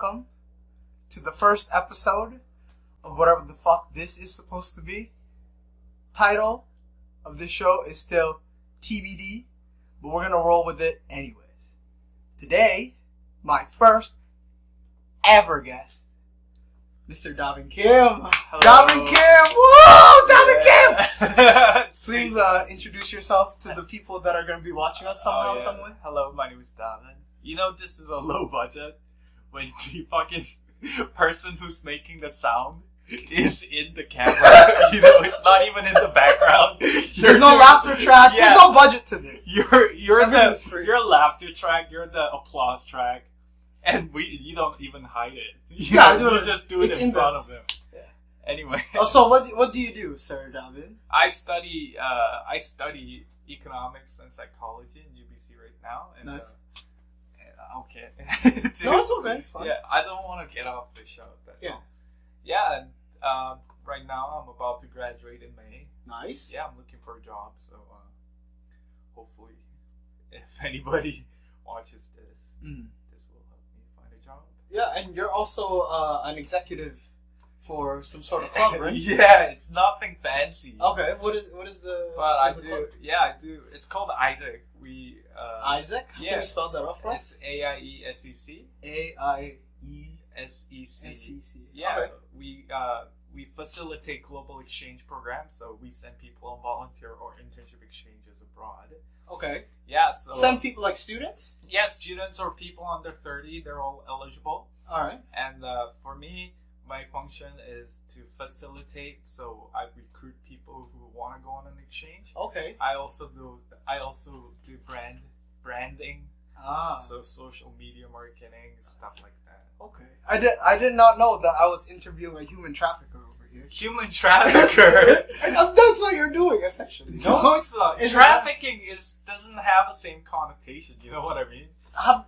welcome to the first episode of whatever the fuck this is supposed to be. Title of this show is still TBD, but we're gonna roll with it anyways. Today, my first ever guest, Mr. Davin Kim. Hello. Davin Kim! Woo! Davin Kim! Please introduce yourself to the people that are going to be watching us somehow, some way. Hello, my name is Davin. You know, this is a low budget when the fucking person who's making the sound is in the camera. You know, it's not even in the background. There's no laughter track. Yeah. There's no budget to this. You're laughter track. You're the applause track. And you don't even hide it. You just do it in front of them. Yeah. Anyway. Oh, so what do you do, Sir Davin? I study economics and psychology in UBC right now. And, nice. Okay. No, it's okay. It's fine. Yeah, I don't want to get off the show. That's all. Yeah, and right now I'm about to graduate in May. Nice. Yeah, I'm looking for a job, so hopefully, if anybody watches this, this will help me find a job. Yeah, and you're also an executive for some sort of club, right? Yeah, it's nothing fancy. Okay, what is the? But I do. It's called Isaac. Isaac? How can you spell that off for us? It's AIESEC. AIESEC. Yeah, okay. We facilitate global exchange programs, so we send people on volunteer or internship exchanges abroad. Okay. Yeah, so send people like students? Yeah, students or people under 30, they're all eligible. Alright. And for me, my function is to facilitate, so I recruit people who want to go on an exchange. Okay. I also do branding. So social media marketing, stuff like that. Okay. I did not know that I was interviewing a human trafficker over here. Human trafficker? That's what you're doing, essentially. No, it's not. Trafficking doesn't have the same connotation. You know what I mean?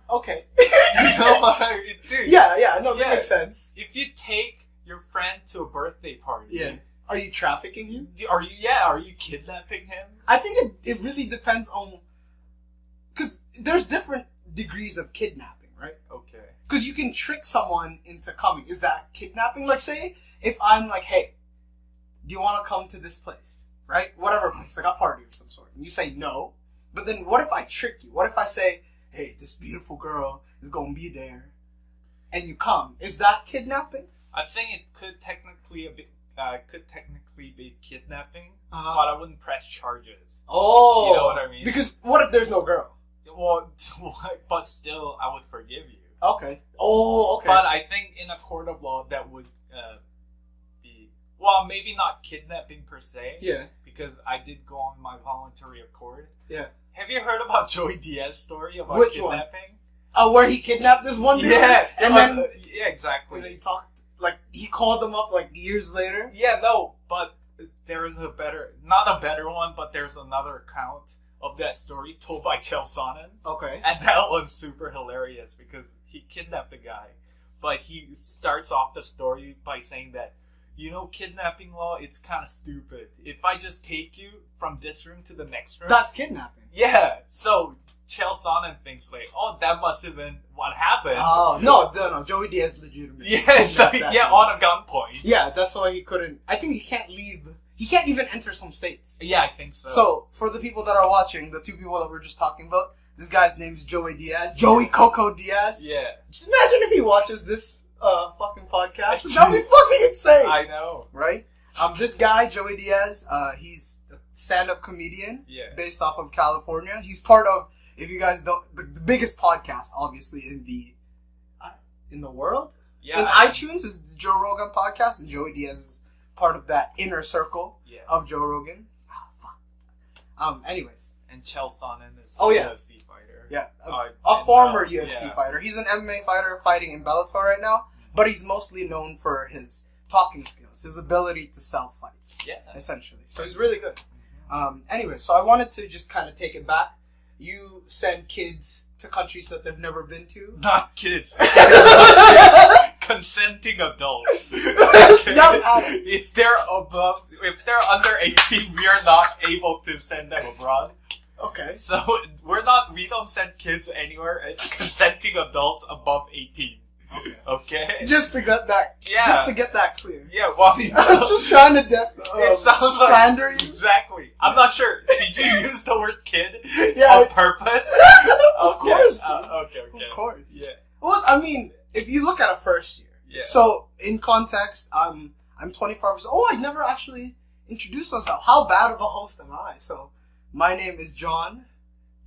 Okay. You know what I mean? Dude. Yeah, no, that makes sense. If you take your friend to a birthday party... Are you trafficking him? Are you kidnapping him? I think it really depends on... Because there's different degrees of kidnapping, right? Okay. Because you can trick someone into coming. Is that kidnapping? Like, say, if I'm like, hey, do you want to come to this place? Right? Whatever place, like a party of some sort. And you say no. But then what if I trick you? What if I say, hey, this beautiful girl is going to be there. And you come. Is that kidnapping? I think it could technically be kidnapping, but I wouldn't press charges. Oh. You know what I mean? Because what if there's no girl? Well, but still, I would forgive you. Okay. Oh, okay. But I think in a court of law, that would be... Well, maybe not kidnapping per se. Yeah. Because I did go on my voluntary accord. Yeah. Have you heard about Joey Diaz's story about Which kidnapping? Oh, where he kidnapped this one dude? Yeah. And then... Yeah, exactly. And they talked... Like, he called them up, like, years later? Yeah, no, but there is not a better one, but there's another account of that story told by Chael Sonnen. Okay. And that one's super hilarious because he kidnapped the guy. But he starts off the story by saying that, you know, kidnapping law, it's kind of stupid. If I just take you from this room to the next room... That's kidnapping. Yeah. So Chael Sonnen thinks like, oh, that must have been what happened. Oh, no. Joey Diaz legitimately. Yeah, on a gunpoint. Yeah, that's why he couldn't... I think he can't leave... He can't even enter some states. Yeah, I think so. So, for the people that are watching, the two people that we're just talking about, this guy's name is Joey Diaz. Joey Coco Diaz. Yeah. Just imagine if he watches this fucking podcast. That would be fucking insane. I know. Right? This guy, Joey Diaz, he's a stand-up comedian based off of California. He's part of, if you guys don't, the biggest podcast, obviously, in the world. Yeah. In iTunes is the Joe Rogan podcast, and Joey Diaz is part of that inner circle of Joe Rogan. Anyways. And Chael Sonnen is a UFC fighter. Yeah. A former UFC fighter. He's an MMA fighter fighting in Bellator right now, but he's mostly known for his talking skills, his ability to sell fights. Yeah. Essentially. So he's really good. Anyway, so I wanted to just kind of take it back. You send kids to countries that they've never been to. Not kids. Consenting adults. If they're under 18, we are not able to send them abroad. Okay. So we don't send kids anywhere. It's consenting adults above 18. Okay. Just to get that. Yeah. Just to get that clear. Yeah. Well, I'm just trying to it sounds slander like, you. Exactly. I'm not sure. Did you use the word kid Yeah. on purpose? Of course. Okay. Of course. Yeah. Well, I mean, if you look at a first year. Yeah. So in context, I'm 25%. Oh, I never actually introduced myself. How bad of a host am I? So my name is John,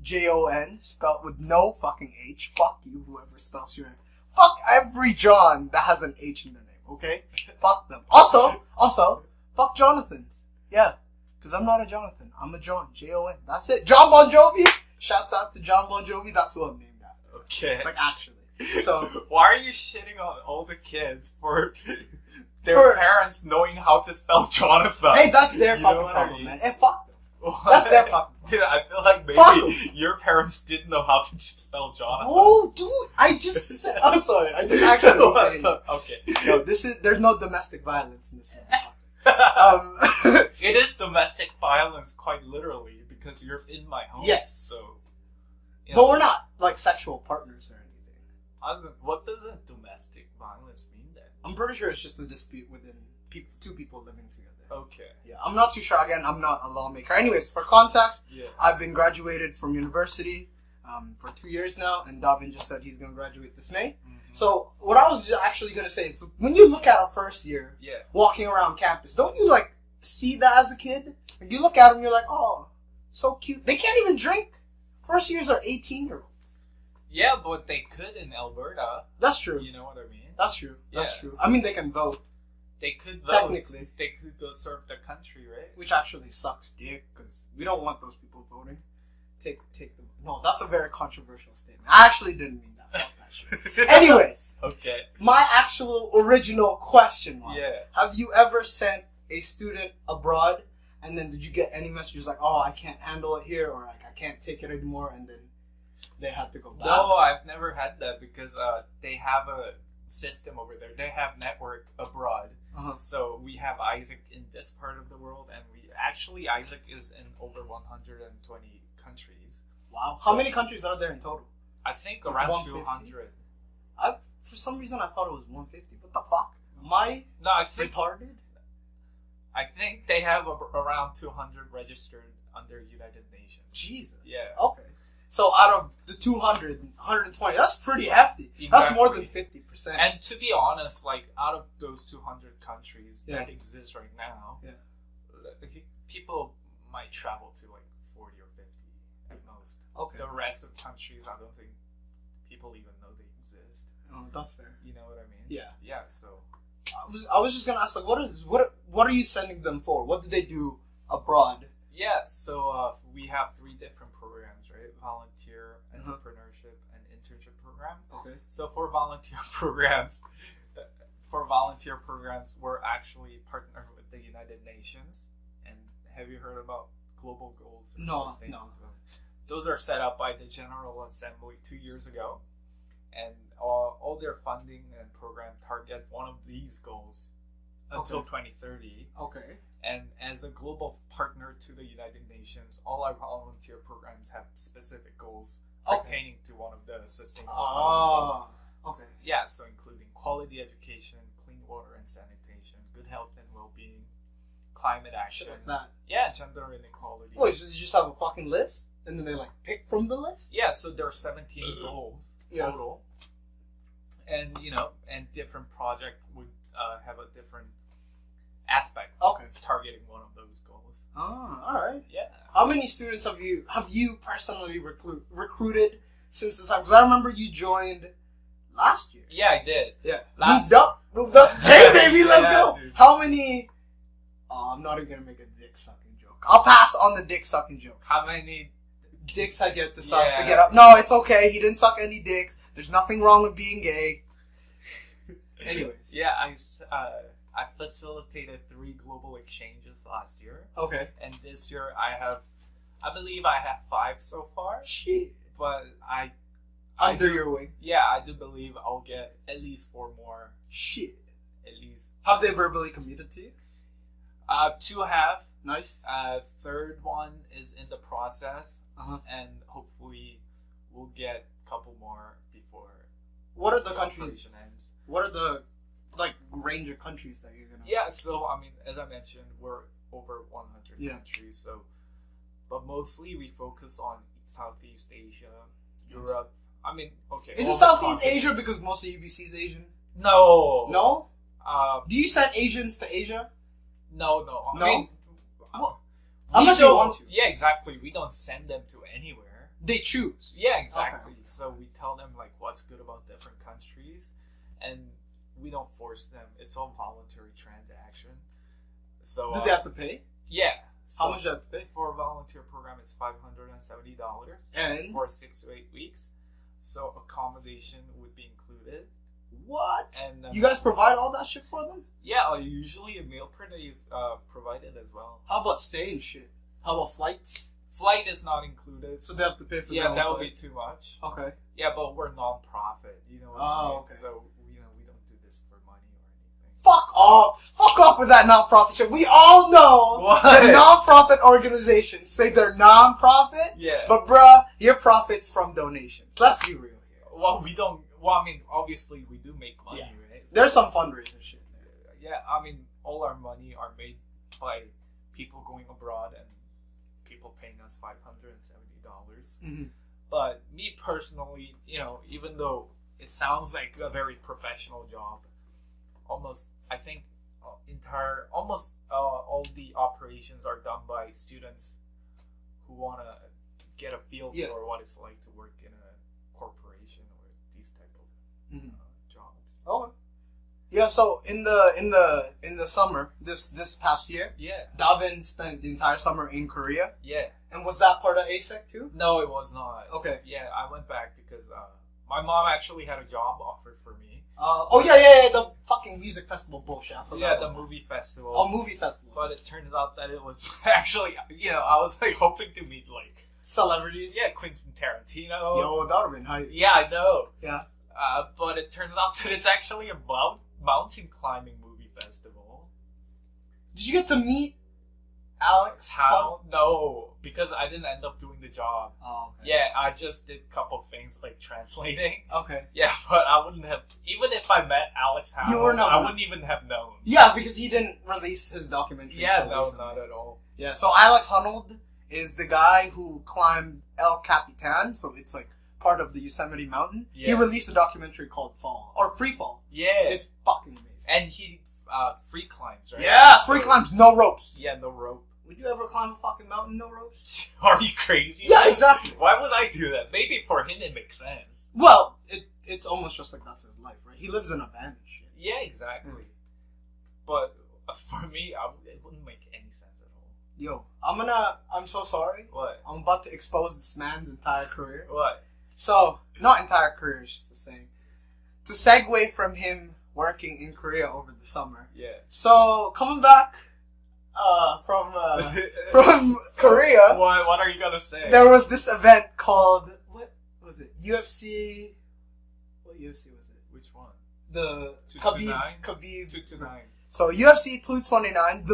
Jon, spelled with no fucking H. Fuck you, whoever spells your name. Fuck every John that has an H in their name. Okay, fuck them. Also, fuck Jonathans. Yeah, because I'm not a Jonathan. I'm a John. Jon. That's it. John Bon Jovi. Shouts out to John Bon Jovi. That's who I'm named after. Okay. Like actually. So why are you shitting on all the kids for their parents knowing how to spell Jonathan? Hey, that's their fucking problem, man. Hey, fuck them. That's their fucking problem. Dude, I feel like maybe your parents didn't know how to spell Jonathan. Oh, dude, I just said... I'm sorry, I just actually... Okay. No, there's no domestic violence in this one. It is domestic violence, quite literally, because you're in my home. Yes. So... But we're not, like, sexual partners or anything. What does a domestic violence mean then? I'm pretty sure it's just a dispute within two people living together. Okay. Yeah, I'm not too sure. Again, I'm not a lawmaker. Anyways, for context, yeah. I've been graduated from university for 2 years now, and Davin just said he's going to graduate this May. Mm-hmm. So what I was actually going to say is, when you look at our first year, walking around campus, don't you, like, see that as a kid? Like, you look at them, you're like, oh, so cute. They can't even drink. First years are 18-year-olds. Yeah, but they could in Alberta. That's true. You know what I mean? That's true. That's true. I mean, they can vote. They could vote. Technically. They could go serve the country, right? Which actually sucks dick, because we don't want those people voting. Take them. No, that's a very controversial statement. I actually didn't mean that. Fuck that shit. Anyways. Okay. My actual original question was, have you ever sent a student abroad, and then did you get any messages like, oh, I can't handle it here, or like, I can't take it anymore, and then they had to go back? No, I've never had that, because they have a system over there. They have network abroad. So we have Isaac in this part of the world, and Isaac is in over 120 countries. Wow. How many countries are there in total? I think around 200. For some reason, I thought it was 150. What the fuck? Am I retarded? I think they have around 200 registered under United Nations. Jesus. Yeah. Okay. So out of the 200, 120, that's pretty hefty. Exactly. That's more than 50%. And to be honest, like, out of those 200 countries that exist right now, people might travel to like 40 or 50 at most. Okay. The rest of countries, I don't think people even know they exist. Oh, that's fair. You know what I mean? Yeah. Yeah, so... I was just gonna ask, like, what are you sending them for? What did they do abroad? Yeah, so we have 3 different programs, right? Volunteer, entrepreneurship, and internship program. Okay. So for volunteer programs, we're actually partnered with the United Nations. And have you heard about global goals? No. Those are set up by the General Assembly 2 years ago. And all their funding and program target one of these goals until 2030. Okay. And as a global partner to the United Nations, all our volunteer programs have specific goals pertaining to one of the sustainable goals. Okay. So including quality education, clean water and sanitation, good health and well-being, climate action. Shit like that. Yeah, gender inequality. Wait, so you just have a fucking list? And then they, like, pick from the list? Yeah, so there are 17 goals total. And, and different project would have a different aspect targeting one of those goals. Oh, alright. Yeah. How many students have you personally recruited since this time? Because I remember you joined last year. Yeah, I did. Yeah. Moved up. Hey, baby, let's go. Dude. How many... Oh, I'm not even going to make a dick-sucking joke. I'll pass on the dick-sucking joke. How many... Dicks had yet to suck to get up. No, it's okay. He didn't suck any dicks. There's nothing wrong with being gay. Anyways. Yeah, I facilitated 3 global exchanges last year. Okay. And this year I believe I have 5 so far. Shit. But Under your wing. Yeah, I do believe I'll get at least 4 more. Shit. At least. Have they verbally committed to you? 2 have. Nice. Third one is in the process. And hopefully we'll get a couple more before What are the countries? operation ends. What are the range of countries that you're gonna? Yeah, so I mean, as I mentioned, we're over 100 Yeah. countries. So, but mostly we focus on Southeast Asia, Europe. I mean, okay. Is all it the Southeast continents. Asia because most of UBC is Asian? No. No. Do Do you send Asians to Asia? No. No? I mean, Well, we unless you don't- want to. Yeah, exactly. We don't send them to anywhere. They choose. Yeah, exactly. Okay. So we tell them like what's good about different countries, and we don't force them. It's all voluntary transaction. So Do they have to pay? yeah. So How much do they have to pay? for a volunteer program? It's $570 And for 6 to 8 weeks. So accommodation would be included. what? And You guys provide all that shit for them? yeah, usually a meal per day is provided as well. How about stay and shit? How about flights? Flight is not included. So they have to pay for their Yeah, own that would be flights? too much. Okay. Yeah, but we're non-profit, you know what I Oh, mean? okay. So, we don't do this for money or anything. Fuck off! Fuck off with that non-profit shit. We all know What? that non-profit organizations say they're non-profit, Yeah. but bruh, your profit's from donations. Let's be real here. Well, we don't... Well, I mean, obviously, we do make money, Yeah. right? There's some fundraising shit there. Yeah, I mean, all our money are made by people going abroad and people paying us $570. Mm-hmm. But me personally, you know, even though it sounds like a very professional job, almost, I think, all the operations are done by students who want to get a feel Yeah. for what it's like to work in a corporation or these type of Mm-hmm. jobs. Okay. Yeah. So in the summer, this past year, Yeah, Davin spent the entire summer in Korea, yeah. and was that part of ASEC too? No, it was not. Okay. Yeah, I went back because my mom actually had a job offer for me. Yeah, the fucking music festival bullshit. I forgot Yeah, about the movie festival. that. Oh, movie festivals. But it turns out that it was actually, you know, I was like hoping to meet like, Celebrities. yeah, Quentin Tarantino. Yo, that would've been hype. Yeah, I know. Yeah. But it turns out that it's actually a mountain climbing movie festival. Did you get to meet Alex? How? No, because I didn't end up doing the job. Oh, okay. Yeah, I just did a couple things like translating. Okay. Yeah, but I wouldn't have, even if I met Alex Howe, You were not- I wouldn't even have known. Yeah, because he didn't release his documentary. Yeah, until no, recently. not at all. Yeah, so Alex Honnold is the guy who climbed El Capitan, so it's like part of the Yosemite Mountain. Yeah. He released a documentary called Fall, or Free Fall. Yeah. It's fucking amazing. And he free climbs, right? Yeah, free So- climbs, no ropes. Yeah, no rope. Would you ever climb a fucking mountain, no ropes? Are you crazy? Yeah, exactly. Why would I do that? Maybe for him it makes sense. Well, it's almost just like that's his life, right? He lives in a van and shit. Yeah, exactly. But for me, it wouldn't make any sense at all. Yo, I'm so sorry. What? I'm about to expose this man's entire career. What? So, not entire career, it's just the same. To segue from him working in Korea over the summer. Yeah. So, coming back from Korea, What are you gonna say? there was this event called, what was it? UFC, what UFC was it? Which one? The 229? Khabib. 229. So, UFC 229,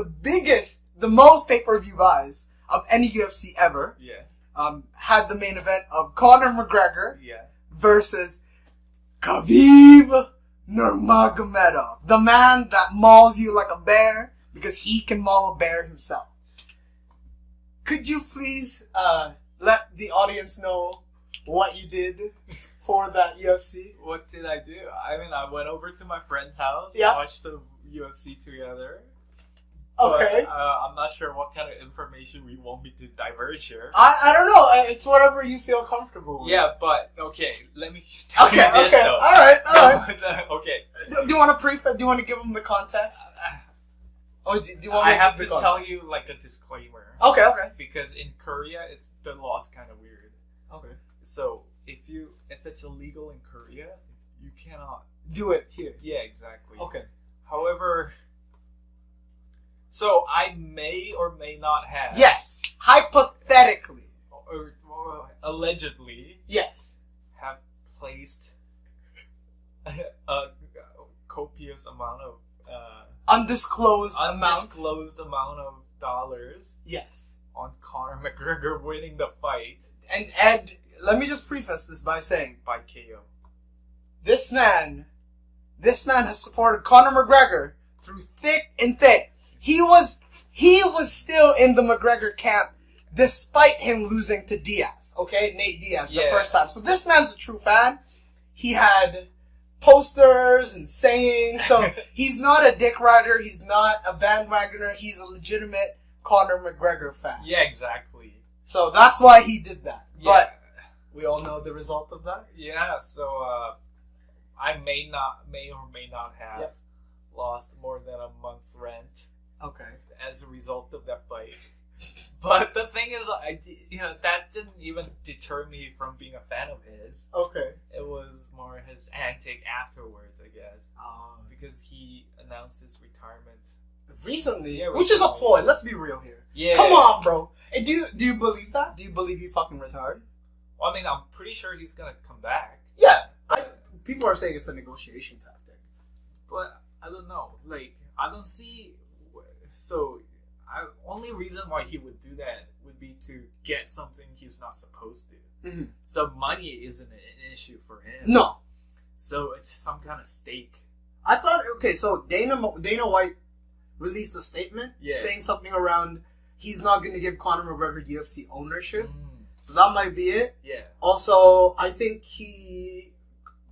the most pay-per-view buys of any UFC ever, Yeah. had the main event of Conor McGregor Yeah. versus Khabib Nurmagomedov, the man that mauls you like a bear because he can maul a bear himself. Could you please let the audience know what you did for that UFC? What did I do? I mean, I went over to my friend's house, Yeah. watched the UFC together. Okay. But, I'm not sure what kind of information we want me to diverge here. I don't know. It's whatever you feel comfortable with. Yeah, but okay, let me tell Okay. you this Okay. though. All right. Okay. Do you want to do you want to give them the context? Or do you want me I have give to the tell context? you like a disclaimer. Okay. Okay. Because in Korea, the law's kind of weird. Okay. So if it's illegal in Korea, you cannot. Do it here. Yeah, exactly. Okay. However, so I may or may not have. Yes. Hypothetically. Or allegedly Yes. have placed a copious amount of Undisclosed amount. undisclosed amount of dollars Yes. on Conor McGregor winning the fight And Ed, let me just preface this by saying, by KO. This man has supported Conor McGregor through thick and thin. He was still in the McGregor camp despite him losing to Diaz. Okay, Nate Diaz the first time. So this man's a true fan. He had posters and sayings. So he's not a dick rider. He's not a bandwagoner. He's a legitimate Conor McGregor fan. Yeah, exactly. So that's why he did that. Yeah. But we all know the result of that. Yeah, so I may or may not have lost more than a month's rent. Okay. As a result of that fight. But the thing is, that didn't even deter me from being a fan of his. Okay. It was more his antic afterwards, I guess. Because he announced his retirement. Recently? Yeah, which is a ploy. Let's be real here. Yeah. Come on, bro. And do you believe that? Do you believe he fucking retired? Well, I mean, I'm pretty sure he's gonna come back. Yeah. People are saying it's a negotiation tactic. But I don't know. Like, I don't see... So... only reason why he would do that would be to get something he's not supposed to. Mm-hmm. So money isn't an issue for him. No. So it's some kind of stake. I thought, okay, so Dana White released a statement saying something around he's not going to give Conor McGregor UFC ownership. So that might be it. Yeah. Also, I think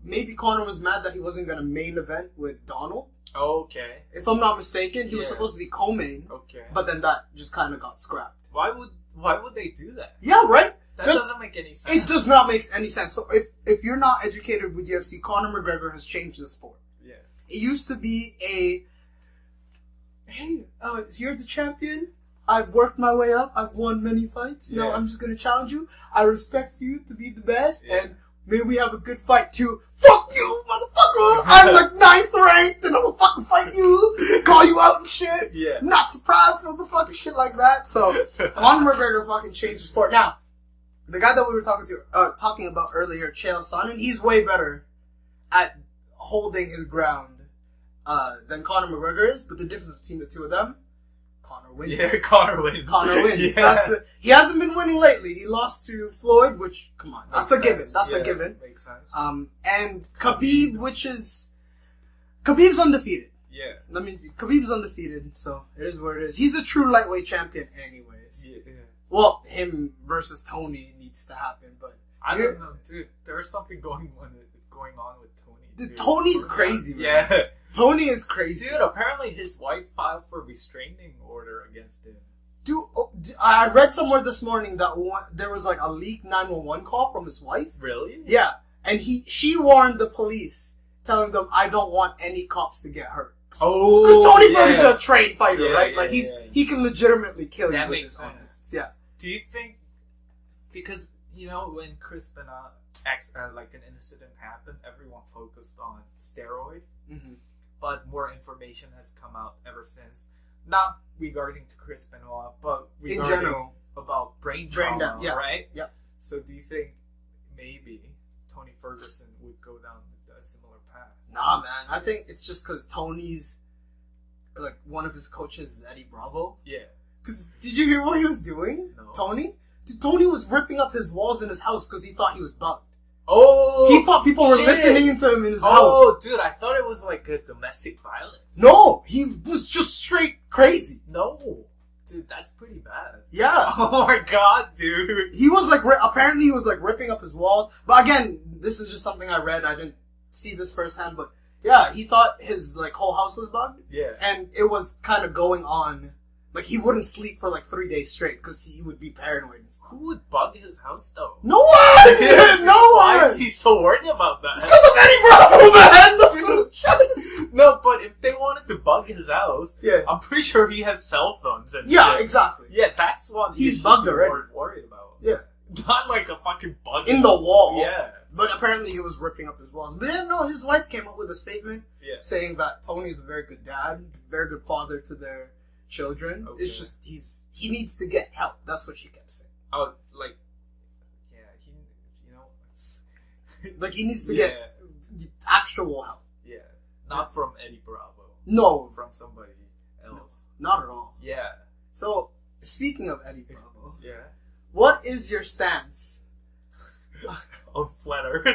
maybe Conor was mad that he wasn't going to main event with Donald. Okay. If I'm not mistaken, he was supposed to be co-main. Okay. But then that just kind of got scrapped. Why would they do that? Yeah, right? That doesn't make any sense. It does not make any sense. So if you're not educated with UFC, Conor McGregor has changed the sport. Yeah. It used to be hey, you're the champion. I've worked my way up. I've won many fights. Yeah. Now I'm just going to challenge you. I respect you to be the best. Yeah. And maybe we have a good fight too. Fuck you, motherfucker! I'm like 9th ranked and I'm gonna fucking fight you, call you out and shit. Yeah. Not surprised, motherfucker, shit like that. So, Conor McGregor fucking changed the sport. Now, the guy that we were talking about earlier, Chael Sonnen, he's way better at holding his ground than Conor McGregor is. But the difference between the two of them, Conor wins. Yeah, Conor wins. Conor wins. Yeah. He hasn't been winning lately. He lost to Floyd, which, come on, that's a given. That's a given. Makes sense. And Khabib, Khabib's undefeated. Yeah. I mean, Khabib's undefeated, so it is what it is. He's a true lightweight champion anyways. Yeah. Well, him versus Tony needs to happen, but... I don't know, dude. There's something going on with Tony. Dude, Tony's crazy, man. Yeah. Tony is crazy. Dude, apparently his wife filed for restraining order against him. Dude, I read somewhere this morning that there was like a leaked 911 call from his wife. Really? Yeah. And she warned the police, telling them, I don't want any cops to get hurt. Oh, because Tony Ferguson's a trained fighter, right? Like he can legitimately kill you with his hands. Yeah. Do you think, because, when Chris Benoit, like an incident happened, everyone focused on steroid. Mm-hmm. But more information has come out ever since. Not regarding to Chris Benoit, but regarding in general about brain trauma, right? Yep. So do you think maybe Tony Ferguson would go down a similar path? Nah, man. I think it's just because Tony's, like, one of his coaches is Eddie Bravo. Yeah. Because did you hear what he was doing? No. Tony? Dude, Tony was ripping up his walls in his house because he thought he was bugged. Oh, he thought people were listening to him in his house. Oh, dude, I thought it was like a domestic violence. No, he was just straight crazy. No, dude, that's pretty bad. Yeah. Oh my god, dude. He was like, apparently he was like ripping up his walls. But again, this is just something I read. I didn't see this firsthand, but yeah, he thought his like whole house was bugged. Yeah. And it was kind of going on. Like, he wouldn't sleep for like 3 days straight because he would be paranoid and stuff. Who would bug his house though? No one! No one! Why is he so worried about that? It's because of Eddie Bravo, man! No, but if they wanted to bug his house, I'm pretty sure he has cell phones and shit. Exactly. Yeah, that's what he's bugged already. Worried about. Yeah. Not like a fucking bug. In the wall. Yeah. But apparently he was ripping up his walls. But yeah, no, his wife came up with a statement saying that Tony's a very good dad, very good father to their children. Okay. It's just he needs to get help. That's what she kept saying. Oh, like, yeah, like he needs to get actual help. Yeah, not from Eddie Bravo. No, from somebody else. No, not at all. Yeah. So speaking of Eddie Bravo, yeah, what is your stance on flat Earth.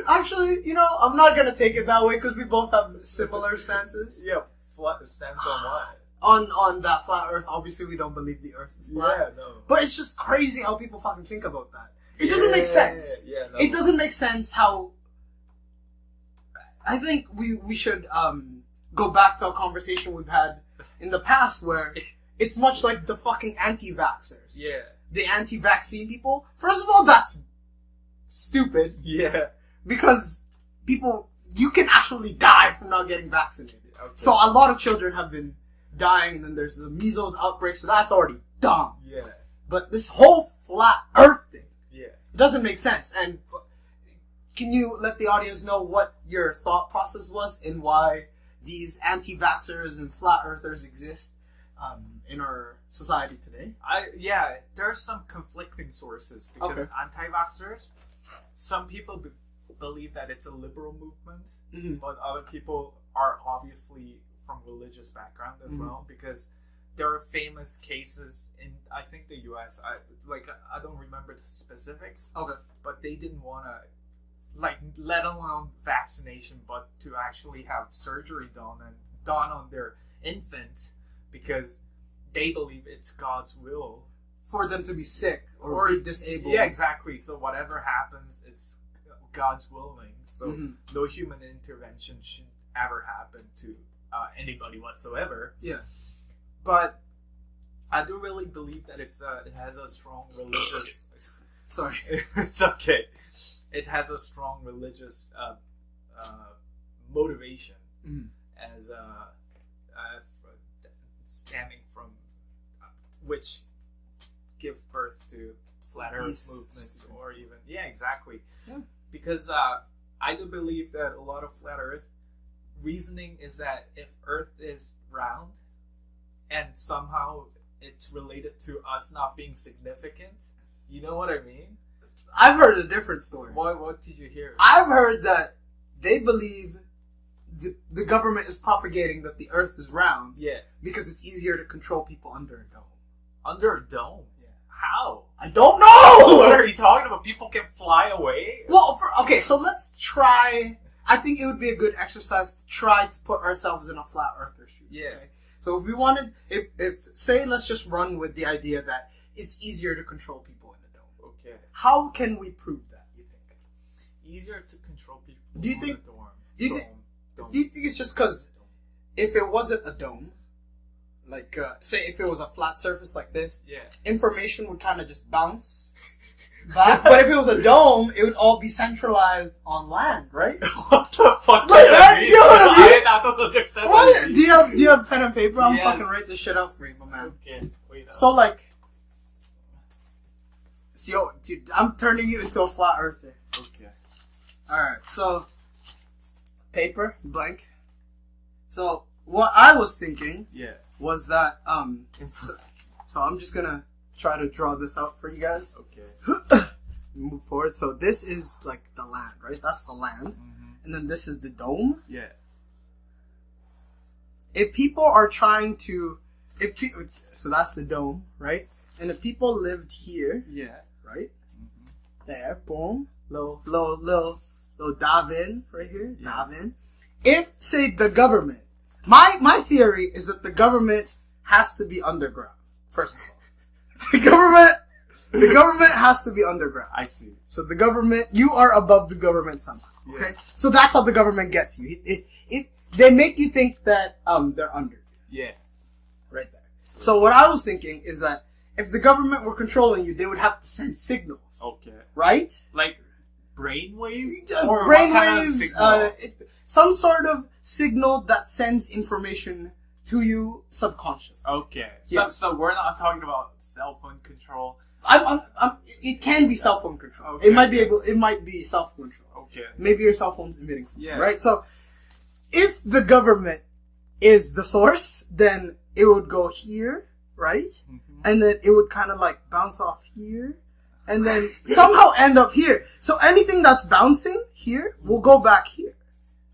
Actually, I'm not gonna take it that way because we both have similar stances. Yeah, flat stance on what? On that flat Earth, obviously we don't believe the Earth is flat. Yeah, no. But it's just crazy how people fucking think about that. It doesn't make sense. Yeah, no. It doesn't make sense how. I think we should go back to a conversation we've had in the past where it's much like the fucking anti-vaxxers. Yeah. The anti-vaccine people. First of all, that's stupid. Yeah. Because you can actually die from not getting vaccinated. Okay. So a lot of children have been dying, and then there's the measles outbreak, so that's already dumb. Yeah. But this whole flat Earth thing, it doesn't make sense. And can you let the audience know what your thought process was in why these anti-vaxxers and flat earthers exist in our society today? There's some conflicting sources because anti-vaxxers, some people believe that it's a liberal movement, but other people are obviously from religious background as well, because there are famous cases in, I think, the U.S. I don't remember the specifics. Okay. But they didn't want to, let alone vaccination, but to actually have surgery done on their infant because they believe it's God's will for them to be sick or be disabled. Yeah, exactly. So whatever happens, it's God's willing. So no human intervention should ever happen to anybody whatsoever. Yeah. But I do really believe that it has a strong religious... Sorry. It's okay. It has a strong religious motivation as stemming from which gives birth to flat Earth movement or even... Yeah, exactly. Yeah. Because I do believe that a lot of flat Earth reasoning is that if Earth is round and somehow it's related to us not being significant, you know what I mean? I've heard a different story. What did you hear? I've heard that they believe the government is propagating that the Earth is round. Yeah. Because it's easier to control people under a dome. Under a dome? Yeah. How? I don't know! What are you talking about? People can fly away? Well, so let's try... I think it would be a good exercise to try to put ourselves in a flat earther's shoes. Yeah. Okay? So if we wanted... Say, let's just run with the idea that it's easier to control people in a dome. Okay. How can we prove that, you think? Easier to control people do you think, in a dorm. Do you think it's just because if it wasn't a dome, say if it was a flat surface like this, information would kind of just bounce back. But if it was a dome, it would all be centralized on land, right? What the fuck does that mean? You know what I mean? I don't understand what? Do you have pen and paper? I'm fucking write this shit out for you, my man. Okay, wait up. So dude, I'm turning you into a flat earther. Okay. Alright, so paper, blank. So what I was thinking was that so I'm just gonna try to draw this out for you guys. Okay. Move forward. So this is like the land, right? That's the land. And then this is the dome. Yeah. If people are trying to so that's the dome, right? And if people lived here, right? There, boom. Little Davin right here. Davin. If, say, the government, my theory is that the government has to be underground, first of all. The government has to be underground. I see. So the government, you are above the government somehow, okay? So that's how the government gets you. They make you think that, they're under you. Yeah. Right there. So what I was thinking is that if the government were controlling you, they would have to send signals. Okay. Right? Like brainwaves? Or brainwaves, some sort of signal that sends information to you subconsciously. Okay. Yeah. So we're not talking about cell phone control. It can be cell phone control. Okay. It might be self control. Okay. Maybe your cell phone's emitting something. Yeah. Right? So if the government is the source, then it would go here, right? And then it would kind of bounce off here. And then somehow end up here. So anything that's bouncing here will go back here.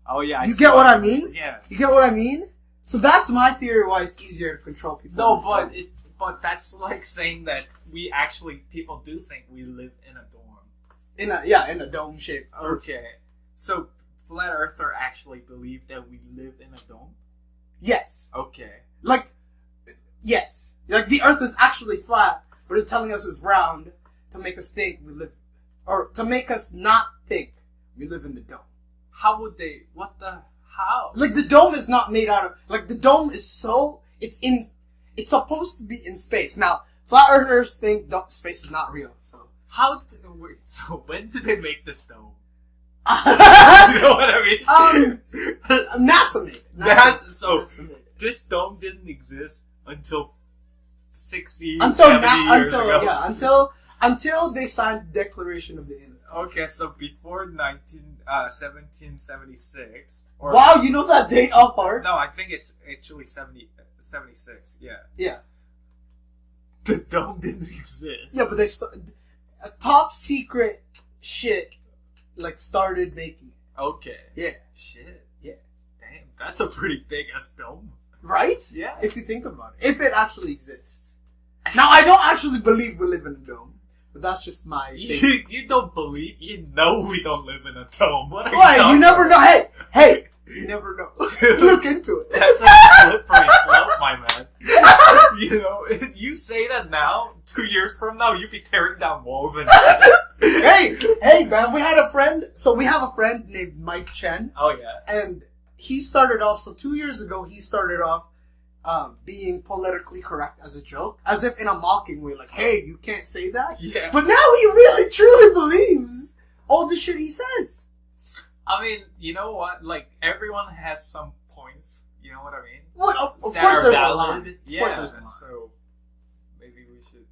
Oh yeah. You get what I mean? Yeah. You get what I mean? So that's my theory why it's easier to control people. No, but But that's like saying that people do think we live in a dorm. In a dome shape. Okay. So, flat earther actually believe that we live in a dome? Yes. Okay. Like, yes. Like, the earth is actually flat, but it's telling us it's round to make us think we live, or to make us not think we live in the dome. How? Like, the dome is not made out of, like, the dome is it's supposed to be in space. Now, flat earthers think space is not real, so. So when did they make this dome? You know what I mean? NASA made it. NASA made it. This dome didn't exist until 70 years ago. Until they signed the Declaration of the Independence. Okay, so before 1776. Wow, you know that date off heart? No, I think it's actually 76. Yeah. Yeah. The dome didn't exist. Yeah, but a top secret shit started making it. Okay. Yeah. Shit. Yeah. Damn, that's a pretty big ass dome. Right? Yeah. If you think about it. If it actually exists. Now, I don't actually believe we live in a dome. But that's just my thing. You don't believe? You know we don't live in a dome. What are you never know. Hey! You never know. Look into it. That's a slippery slope, my man. You know, if you say that now, 2 years from now, you'd be tearing down walls and hey, man, we have a friend named Mike Chen. Oh, yeah. And he started off, 2 years ago, being politically correct as a joke. As if in a mocking way, like, hey, you can't say that? Yeah. But now he really, truly believes all the shit he says. I mean, you know what? Like, everyone has some points. You know what I mean? Well, of course there's a valid. line. Yeah, of course there's a line. So maybe we should.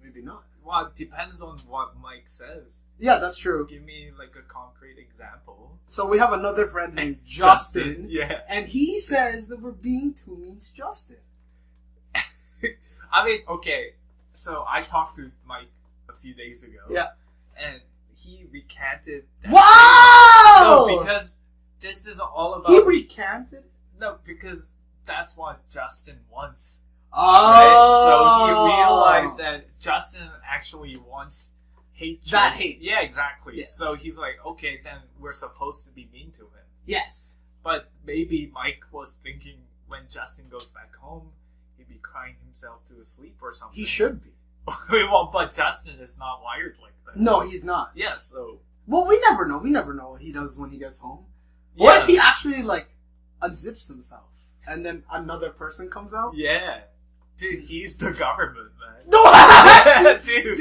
Maybe not. Well, it depends on what Mike says. Yeah, that's true. Give me like a concrete example. So we have another friend named Justin. Yeah. And he says that we're being too mean to Justin. I mean, okay. So I talked to Mike a few days ago. Yeah. And he recanted that. Wow! No, because this is all about... He recanted? No, because that's what Justin wants. Oh! Right? So he realized that Justin actually wants hate. That hate. Yeah, exactly. Yeah. So he's like, okay, then we're supposed to be mean to him. Yes. But maybe Mike was thinking when Justin goes back home, he'd be crying himself to sleep or something. He should be. Well, but Justin is not wired like that. No, he's not. Yeah, so... Well, we never know. We never know what he does when he gets home. Yeah. What if he actually, unzips himself and then another person comes out? Yeah. Dude, he's the government, man. No! Dude,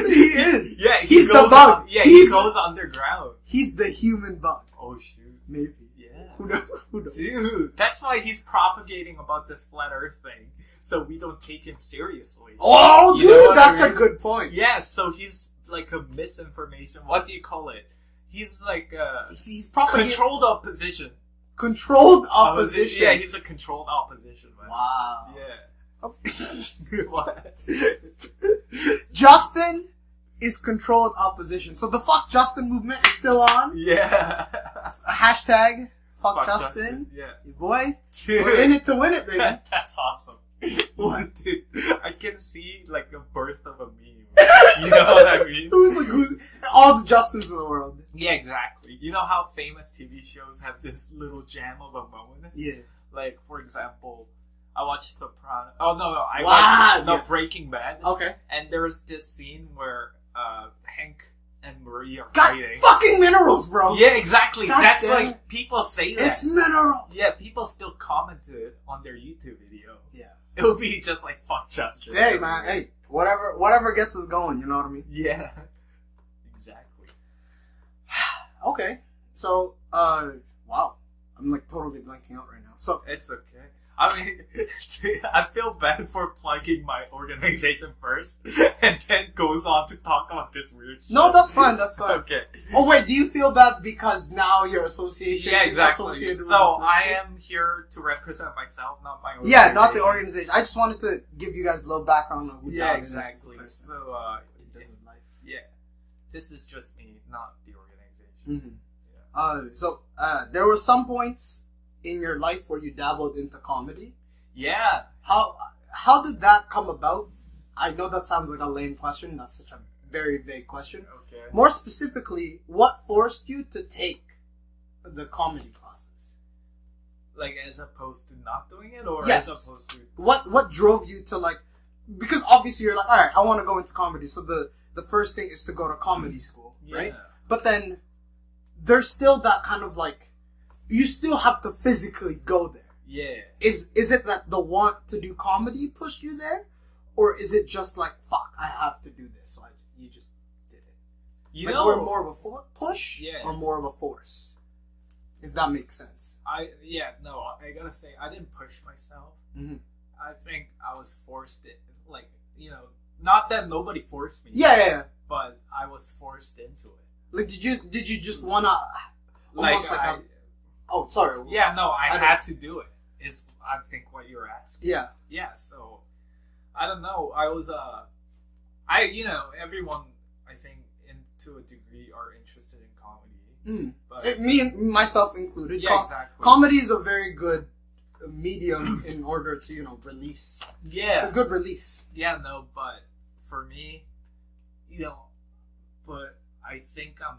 he is. Yeah, he's the bug. He goes underground. He's the human bug. Oh, shoot. Maybe. Yeah. Who knows? Dude, that's why he's propagating about this flat earth thing, so we don't take him seriously. Oh, dude, that's a good point. Yeah, so he's like a misinformation. What do you call it? He's like he's propagating controlled opposition. Controlled opposition. Yeah, he's a controlled opposition, man. Wow. Yeah. Oh. What? Justin is controlled opposition. So the Fuck Justin movement is still on. Yeah. Hashtag Fuck Justin. Yeah. Your boy. Dude. We're in it to win it, baby. That's awesome. What? Dude, I can see like a birth of a meme. You know what I mean? Who's all the Justins in the world? Yeah, exactly. You know how famous TV shows have this little jam of a moment? Yeah. Like, for example, I watched Soprano. Oh, no. I watched Breaking Bad. Okay. And there's this scene where Hank and Marie are Got fighting. fucking minerals, bro. Yeah, exactly. God That's damn. like, people say that. It's minerals. Yeah, people still commented on their YouTube video. Yeah. It would be just like, fuck Justin. Hey, man. Hey. Whatever gets us going, you know what I mean? Yeah. Exactly. Okay. So, wow. I'm totally blanking out right now. So it's okay. I mean, I feel bad for plugging my organization first, and then goes on to talk about this weird shit. No, that's fine. That's fine. Okay. Oh wait, do you feel bad because now your association? Yeah, is exactly. associated with So this I shit? am here to represent myself, not my organization. Yeah, not the organization. I just wanted to give you guys a little background on who Davin is. Exactly. So He does in life. yeah, this is just me, not the organization. Mm-hmm. Yeah. There were some points in your life where you dabbled into comedy. Yeah. How how did that come about? I know that sounds like a lame question. That's such a very vague question. Okay. More specifically, what forced you to take the comedy classes? Like, as opposed to not doing it, or Yes. as opposed to... What drove you to, like... Because obviously you're like, alright, I want to go into comedy, so the first thing is to go to comedy school, right? But then, there's still that kind of, like... You still have to physically go there. Yeah. Is it that the want to do comedy pushed you there? Or is it just like, fuck, I have to do this, so you just did it? You like, know... we're more of a push, Yeah. or more of a force? If that makes sense. I gotta say, I didn't push myself. Mm-hmm. I think I was forced it. Like, you know, not that nobody forced me. Yeah. But I was forced into it. Like, did you just wanna... Almost like sorry. Yeah, no, I had to do it. Is, I think, what you're asking. Yeah. Yeah, so... I don't know. I was, everyone, I think, to a degree, are interested in comedy. But Me and myself included. Yeah, exactly. Comedy is a very good medium in order to, release. Yeah. It's a good release. Yeah, no, but for me, but I think I'm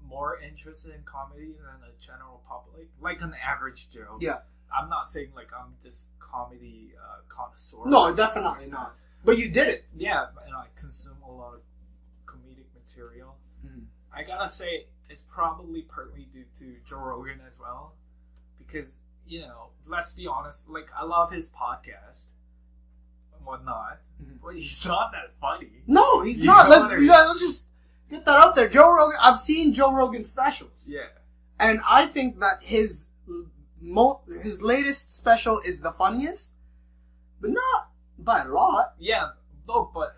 more interested in comedy than the general public. Like an average Joe. Yeah. I'm not saying like I'm this comedy connoisseur. No, definitely not. But you did it. Yeah, and I consume a lot of comedic material. I gotta say, it's probably partly due to Joe Rogan as well. Because, let's be honest, like, I love his podcast and whatnot, but he's not that funny. No, he's not. Let's just get that out there. Joe Rogan, I've seen Joe Rogan's specials. Yeah. And I think that his latest special is the funniest, but not by a lot. Yeah, no, but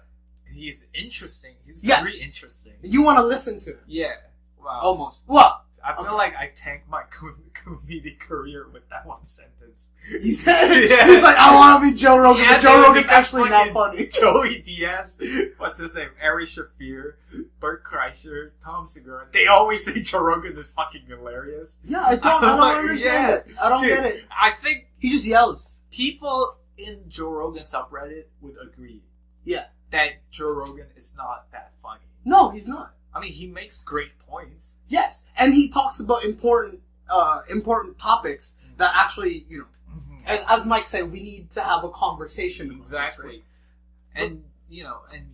he's interesting. He's Yes. very interesting. You want to listen to it. Yeah. Wow. Almost. Well, I feel like I tanked my comedic career with that one sentence. he said, Yeah. he's like, I want to be Joe Rogan, Yeah, but Joe dude, Rogan's because actually not fucking funny. Joey Diaz, what's his name? Ari Shafir, Bert Kreischer, Tom Segura. They always say Joe Rogan is fucking hilarious. Yeah, I don't understand it. I don't get it. I think He just yells. people in Joe Rogan subreddit would agree. Yeah. That Joe Rogan is not that funny. No, he's not. I mean, he makes great points. Yes, and he talks about important topics that actually, as Mike said, we need to have a conversation about Exactly. this, right? And, and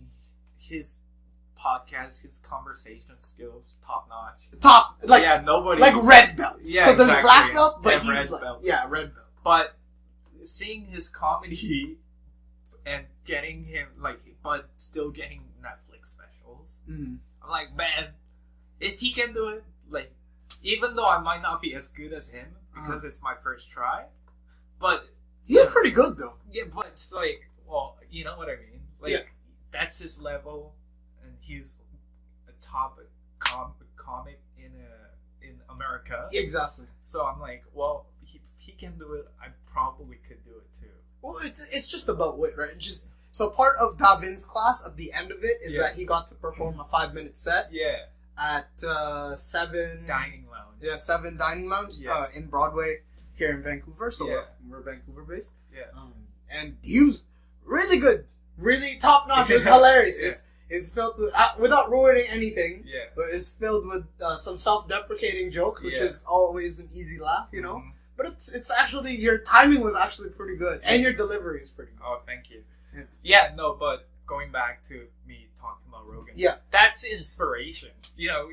his podcast, his conversation skills, top notch. Yeah, nobody. like red belt. Yeah, so there's exactly. black belt, but And he's red like, belt. yeah, red belt. But seeing his comedy and getting him, but still getting Netflix specials, I'm like, man, if he can do it, even though I might not be as good as him because it's my first try, but He's pretty good though. yeah, but it's like, well, you know what I mean? Like, that's his level, and he's a top comic in America. Exactly. So I'm like, well, if he can do it, I probably could do it too. Well, it's just about wit, right? So part of Davin's class at the end of it is that he got to perform a 5-minute set. Yeah. At 7 Dining lounge. Yeah, 7 Dining Lounge in Broadway here in Vancouver. So we're Vancouver based. Yeah. And he was really good, really top notch. It was hilarious. Yeah. It's filled with, without ruining anything. Yeah. But it's filled with some self-deprecating jokes, which is always an easy laugh, Mm-hmm. But it's actually, your timing was actually pretty good, and your delivery is pretty good. Oh, thank you. Yeah, no, but going back to me talking about Rogan. Yeah. That's inspiration.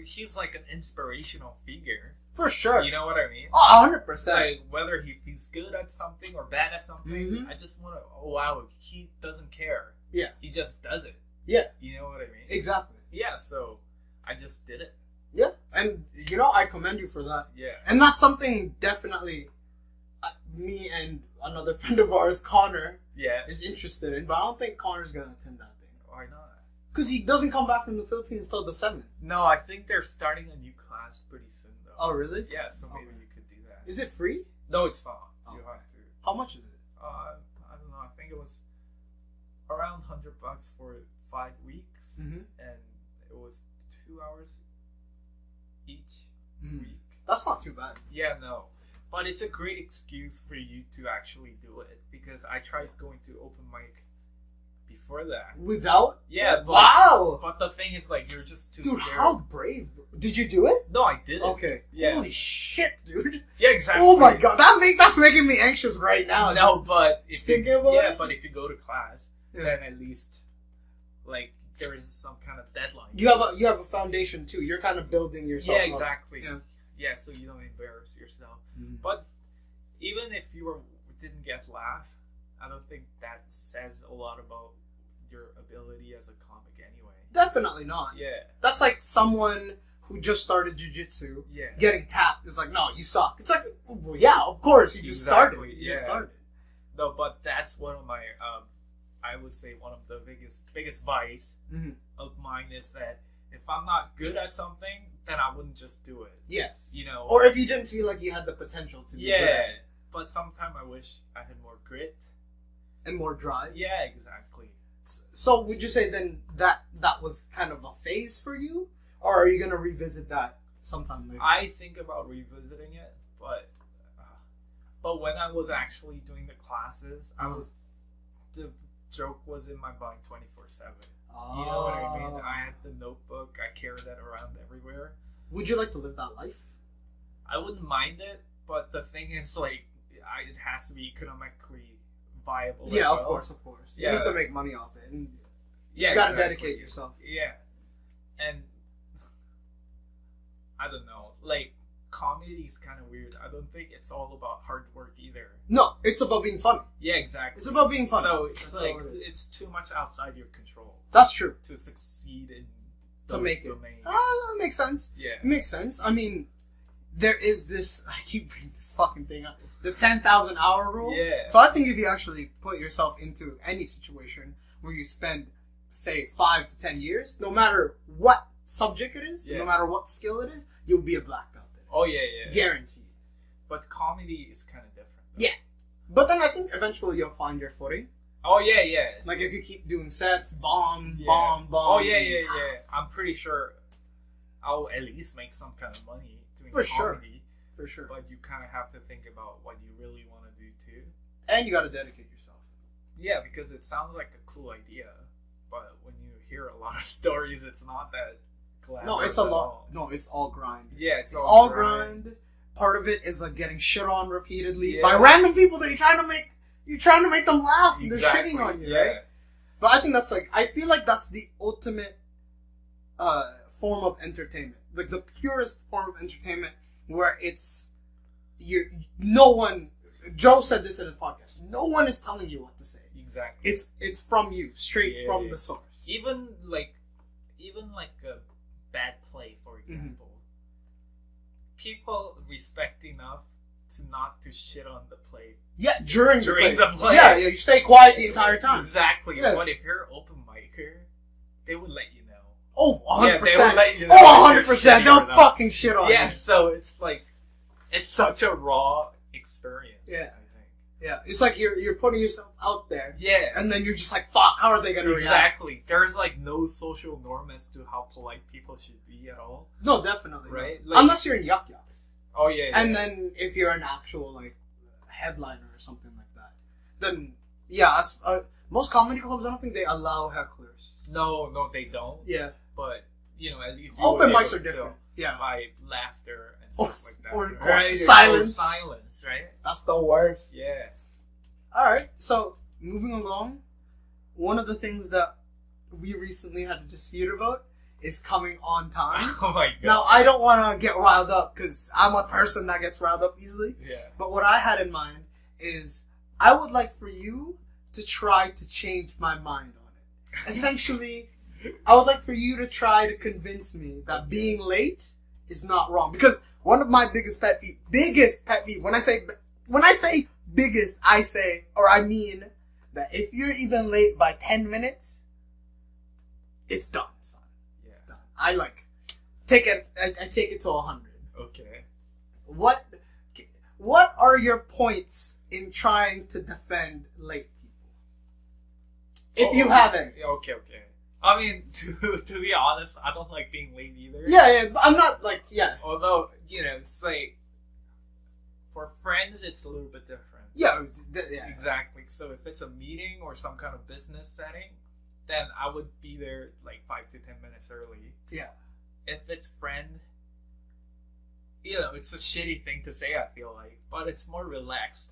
He's like an inspirational figure. For sure. You know what I mean? Oh, 100%. Like, whether he's good at something or bad at something, I just want to, wow, he doesn't care. Yeah. He just does it. Yeah. You know what I mean? Exactly. Yeah, so I just did it. Yeah. And, I commend you for that. Yeah. And that's something definitely me and another friend of ours, Connor, is interested in. But I don't think Connor's going to attend that thing. Why not? Because he doesn't come back from the Philippines until the 7th. No, I think they're starting a new class pretty soon, though. Oh, really? Yeah, so maybe you could do that. Is it free? No, it's not. Oh. You have to. How much is it? I don't know. I think it was around $100 for 5 weeks, and it was 2 hours each week. That's not too bad. Yeah, no. But it's a great excuse for you to actually do it, because I tried going to open mic before that. Without? Yeah. But, wow. But the thing is, like, you're just too Dude, scared. how brave. Did you do it? No, I didn't. Okay. Yeah. Holy shit, dude. Yeah, exactly. Oh my god, that's making me anxious right now. No, but if thinking you, about yeah, it? but if you go to class, then at least, like, there is some kind of deadline. You have a foundation too. You're kind of building yourself. Yeah, up. exactly. Yeah. Yeah, so you don't embarrass yourself. Mhm. But even if you didn't get laugh, I don't think that says a lot about your ability as a comic anyway. Definitely not. Yeah. That's like someone who just started jiu-jitsu Yeah. getting tapped. It's like, no, you suck. It's like, well, yeah, of course, you just started. You just yeah. started. No, but that's one of my, I would say one of the biggest vice Mm-hmm. of mine is that if I'm not good at something, then I wouldn't just do it. Yes. You know? Or if you didn't feel like you had the potential to be good yeah. But sometimes I wish I had more grit. and more drive. Yeah, exactly. So would you say then that was kind of a phase for you? Or are you going to revisit that sometime later? I think about revisiting it, but when I was actually doing the classes, the joke was in my mind 24/7. You know what I mean? I had the notebook. I carried that around everywhere. Would you like to live that life? I wouldn't mind it, but the thing is, like, it has to be economically viable. Yeah, as of well. course. Yeah. You need to make money off it. And you Yeah, just got to exactly. dedicate yourself. Yeah, and I don't know. Like, comedy is kind of weird. I don't think it's all about hard work either. No, it's about being funny. Yeah, exactly. It's about being funny. So it's That's like all it is. it's too much outside your control That's true. to succeed in To those make it. domains. That makes sense. Yeah. It makes sense. I mean, there is this. I keep bringing this fucking thing up. The 10,000 hour rule. Yeah. So I think if you actually put yourself into any situation where you spend, say, 5 to 10 years, no matter what subject it is, no matter what skill it is, you'll be a black belt. Oh yeah. Guaranteed. But comedy is kind of different. Yeah. But then I think eventually you'll find your footing. Oh yeah. Like if you keep doing sets, bomb. Oh yeah. I'm pretty sure I'll at least make some kind of money doing comedy. For sure. But you kind of have to think about what you really want to do too. And you got to dedicate yourself. Yeah, because it sounds like a cool idea, but when you hear a lot of stories, it's not that glamorous. No, it's a lot. No, it's all grind. Yeah, it's all grind. Part of it is like getting shit on repeatedly by Yeah. random people that you're trying to make them laugh. And Exactly. They're shitting on you, Yeah. right? But I think that's like, I feel like that's the ultimate form of entertainment, like the purest form of entertainment, where it's no one. Joe said this in his podcast. No one is telling you what to say. Exactly. It's from you, straight from the source. Even like a bad play, for example. People respect enough not to shit on the play. Yeah, during the play. Yeah, you stay quiet the entire time. Exactly. Yeah. But if you're an open micer, they would let you know. Oh, 100%. Yeah, they will let you know. Oh, if you're 100%. shitting They'll or not. fucking shit on Yeah, you. so it's like, it's such a raw experience. Yeah. I think. Yeah, it's like you're putting yourself out there. Yeah. And then you're just like, fuck, how are they going to react? Exactly. There's like no social norm as to how polite people should be at all. No, definitely. Right? No. Like- Unless you're in Yuck Yucks. Oh, yeah. And then if you're an actual, like, headliner or something like that, then, yeah, most comedy clubs, I don't think they allow hecklers. No, they don't. Yeah. But, you know, at least you Open were mics able are to different. Yeah. by laughter and stuff like that. or right? silence. Or silence, right? That's the worst. Yeah. Alright, so, moving along, one of the things that we recently had a dispute about is coming on time. Oh my god. Now, I don't want to get riled up, because I'm a person that gets riled up easily. Yeah. But what I had in mind is, I would like for you to try to change my mind on it. Essentially, I would like for you to try to convince me that being late is not wrong. Because one of my biggest pet peeve, when I say biggest, I mean that if you're even late by 10 minutes, it's done, son. Yeah. It's done. I take it to 100. Okay. What are your points in trying to defend late people? If you haven't. Okay. I mean, to be honest, I don't like being late either. Yeah, I'm not like, yeah. Although, you know, it's like, For friends, it's a little bit different. Yeah. Exactly. So if it's a meeting or some kind of business setting, then I would be there like 5 to 10 minutes early. Yeah. If it's friend, you know, it's a shitty thing to say, I feel like, but it's more relaxed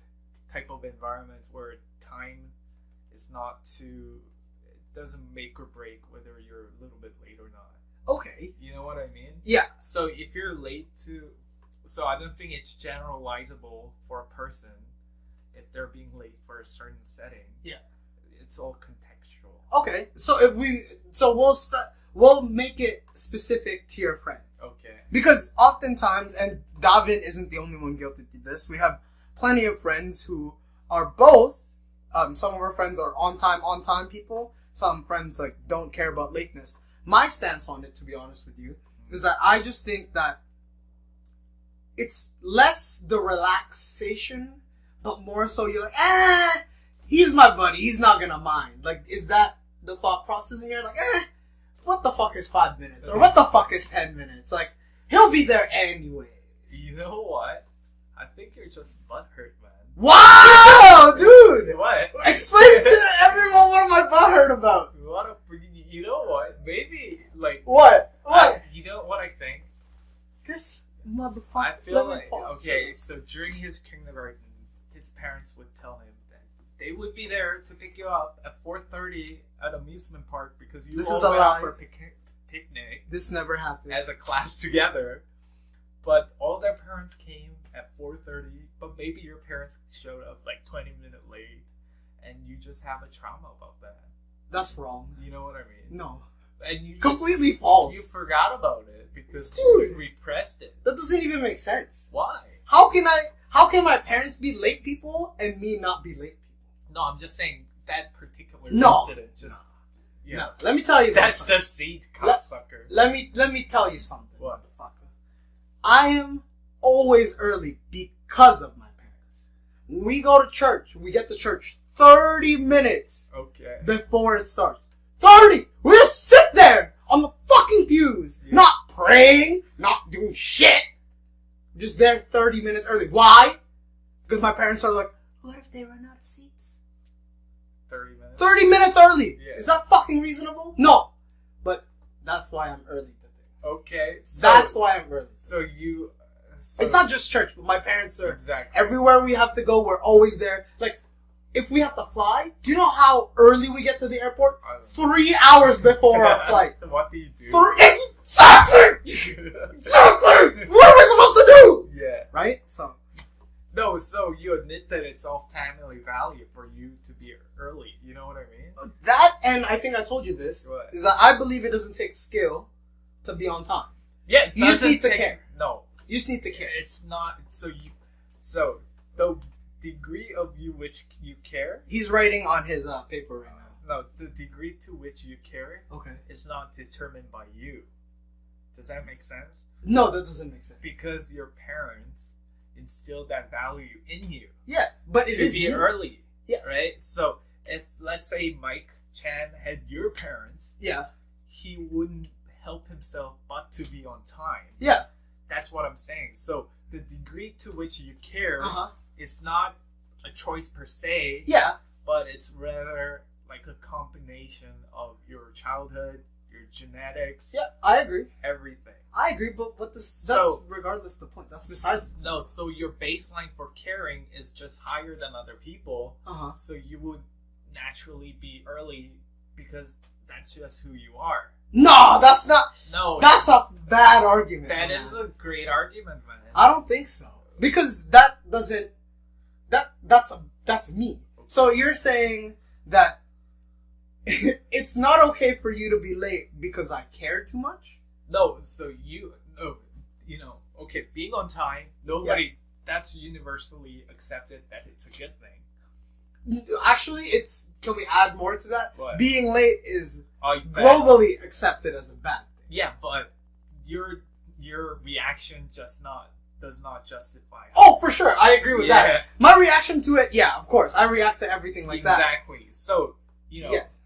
type of environment where time is not too, it doesn't make or break whether you're a little bit late or not. Okay. You know what I mean? Yeah. So if you're late to, so I don't think it's generalizable for a person if they're being late for a certain setting. Yeah. It's all contextual. Okay. So we'll make it specific to your friend. Okay. Because oftentimes, and Davin isn't the only one guilty to this, we have plenty of friends who are both, some of our friends are on time people, some friends like don't care about lateness. My stance on it, to be honest with you, is that I just think that it's less the relaxation, but more so you're like, he's my buddy, he's not gonna mind. Like, is that the thought process? And you're like, what the fuck is 5 minutes? Or what the fuck is 10 minutes? Like, he'll be there anyway. You know what? I think you're just butthurt, man. Wow, dude! What? Explain to everyone what am I butthurt about? You know what? Maybe, like... What? You know what I think? This motherfucker. I feel like, okay, so during his kindergarten, his parents would tell him that they would be there to pick you up at 4:30 at amusement park because you all went out for a picnic. This never happened. As a class together. But all their parents came at 4:30, but maybe your parents showed up like 20 minutes late, and you just have a trauma about that. That's wrong. You know what I mean? No. And you completely false. You forgot about it because you repressed it. That doesn't even make sense. Why? How can my parents be late people and me not be late people? No, I'm just saying that particular incident just... Yeah. No. Let me tell you. That's the seed, cocksucker. Let me tell you something. What? Motherfucker. I am always early because of my parents. When we go to church, we get to church 30 minutes before it starts. 30! We just sit there on the fucking pews, not praying, not doing shit. Just there 30 minutes early. Why? Because my parents are like, what if they run out of seats? 30 minutes? 30 minutes early! Yeah. Is that fucking reasonable? No. But that's why I'm early to things. Okay. That's why I'm early. So you... it's not just church, but my parents are... Exactly. Everywhere we have to go, we're always there. Like, if we have to fly, do you know how early we get to the airport? 3 hours before our flight. What do you do? Exactly! Exactly! What am I supposed to do? Yeah. Right? So... No, so you admit that it's all family value for you to be early. You know what I mean? That, and I think I told you this, is that I believe it doesn't take skill to be on time. Yeah, you just need to care. No. You just need to care. It's not, so the degree of which you care. He's writing on his paper right now. No, the degree to which you care is not determined by you. Does that make sense? No, that doesn't make sense. Because your parents instilled that value in you. Yeah, but it is to be early. Yeah. Right? So if, let's say, Mike Chan had your parents, he wouldn't help himself but to be on time. Yeah. That's what I'm saying. So the degree to which you care is not a choice per se. Yeah. But it's rather like a combination of your childhood, your genetics. Yeah, I agree. Everything. I agree, but that's regardless the point. That's besides. No, so your baseline for caring is just higher than other people. So you would naturally be early because that's just who you are. No, that's not. No, that's a bad argument. That is a great argument, man. I don't think so, because that doesn't. That's me. So you're saying that it's not okay for you to be late because I care too much? No, so okay, being on time, that's universally accepted that it's a good thing. Actually, can we add more to that? What? Being late is globally accepted as a bad thing. Yeah, but your reaction does not justify. Oh, for sure, I agree with that. My reaction to it, of course, I react to everything like that. Exactly. So,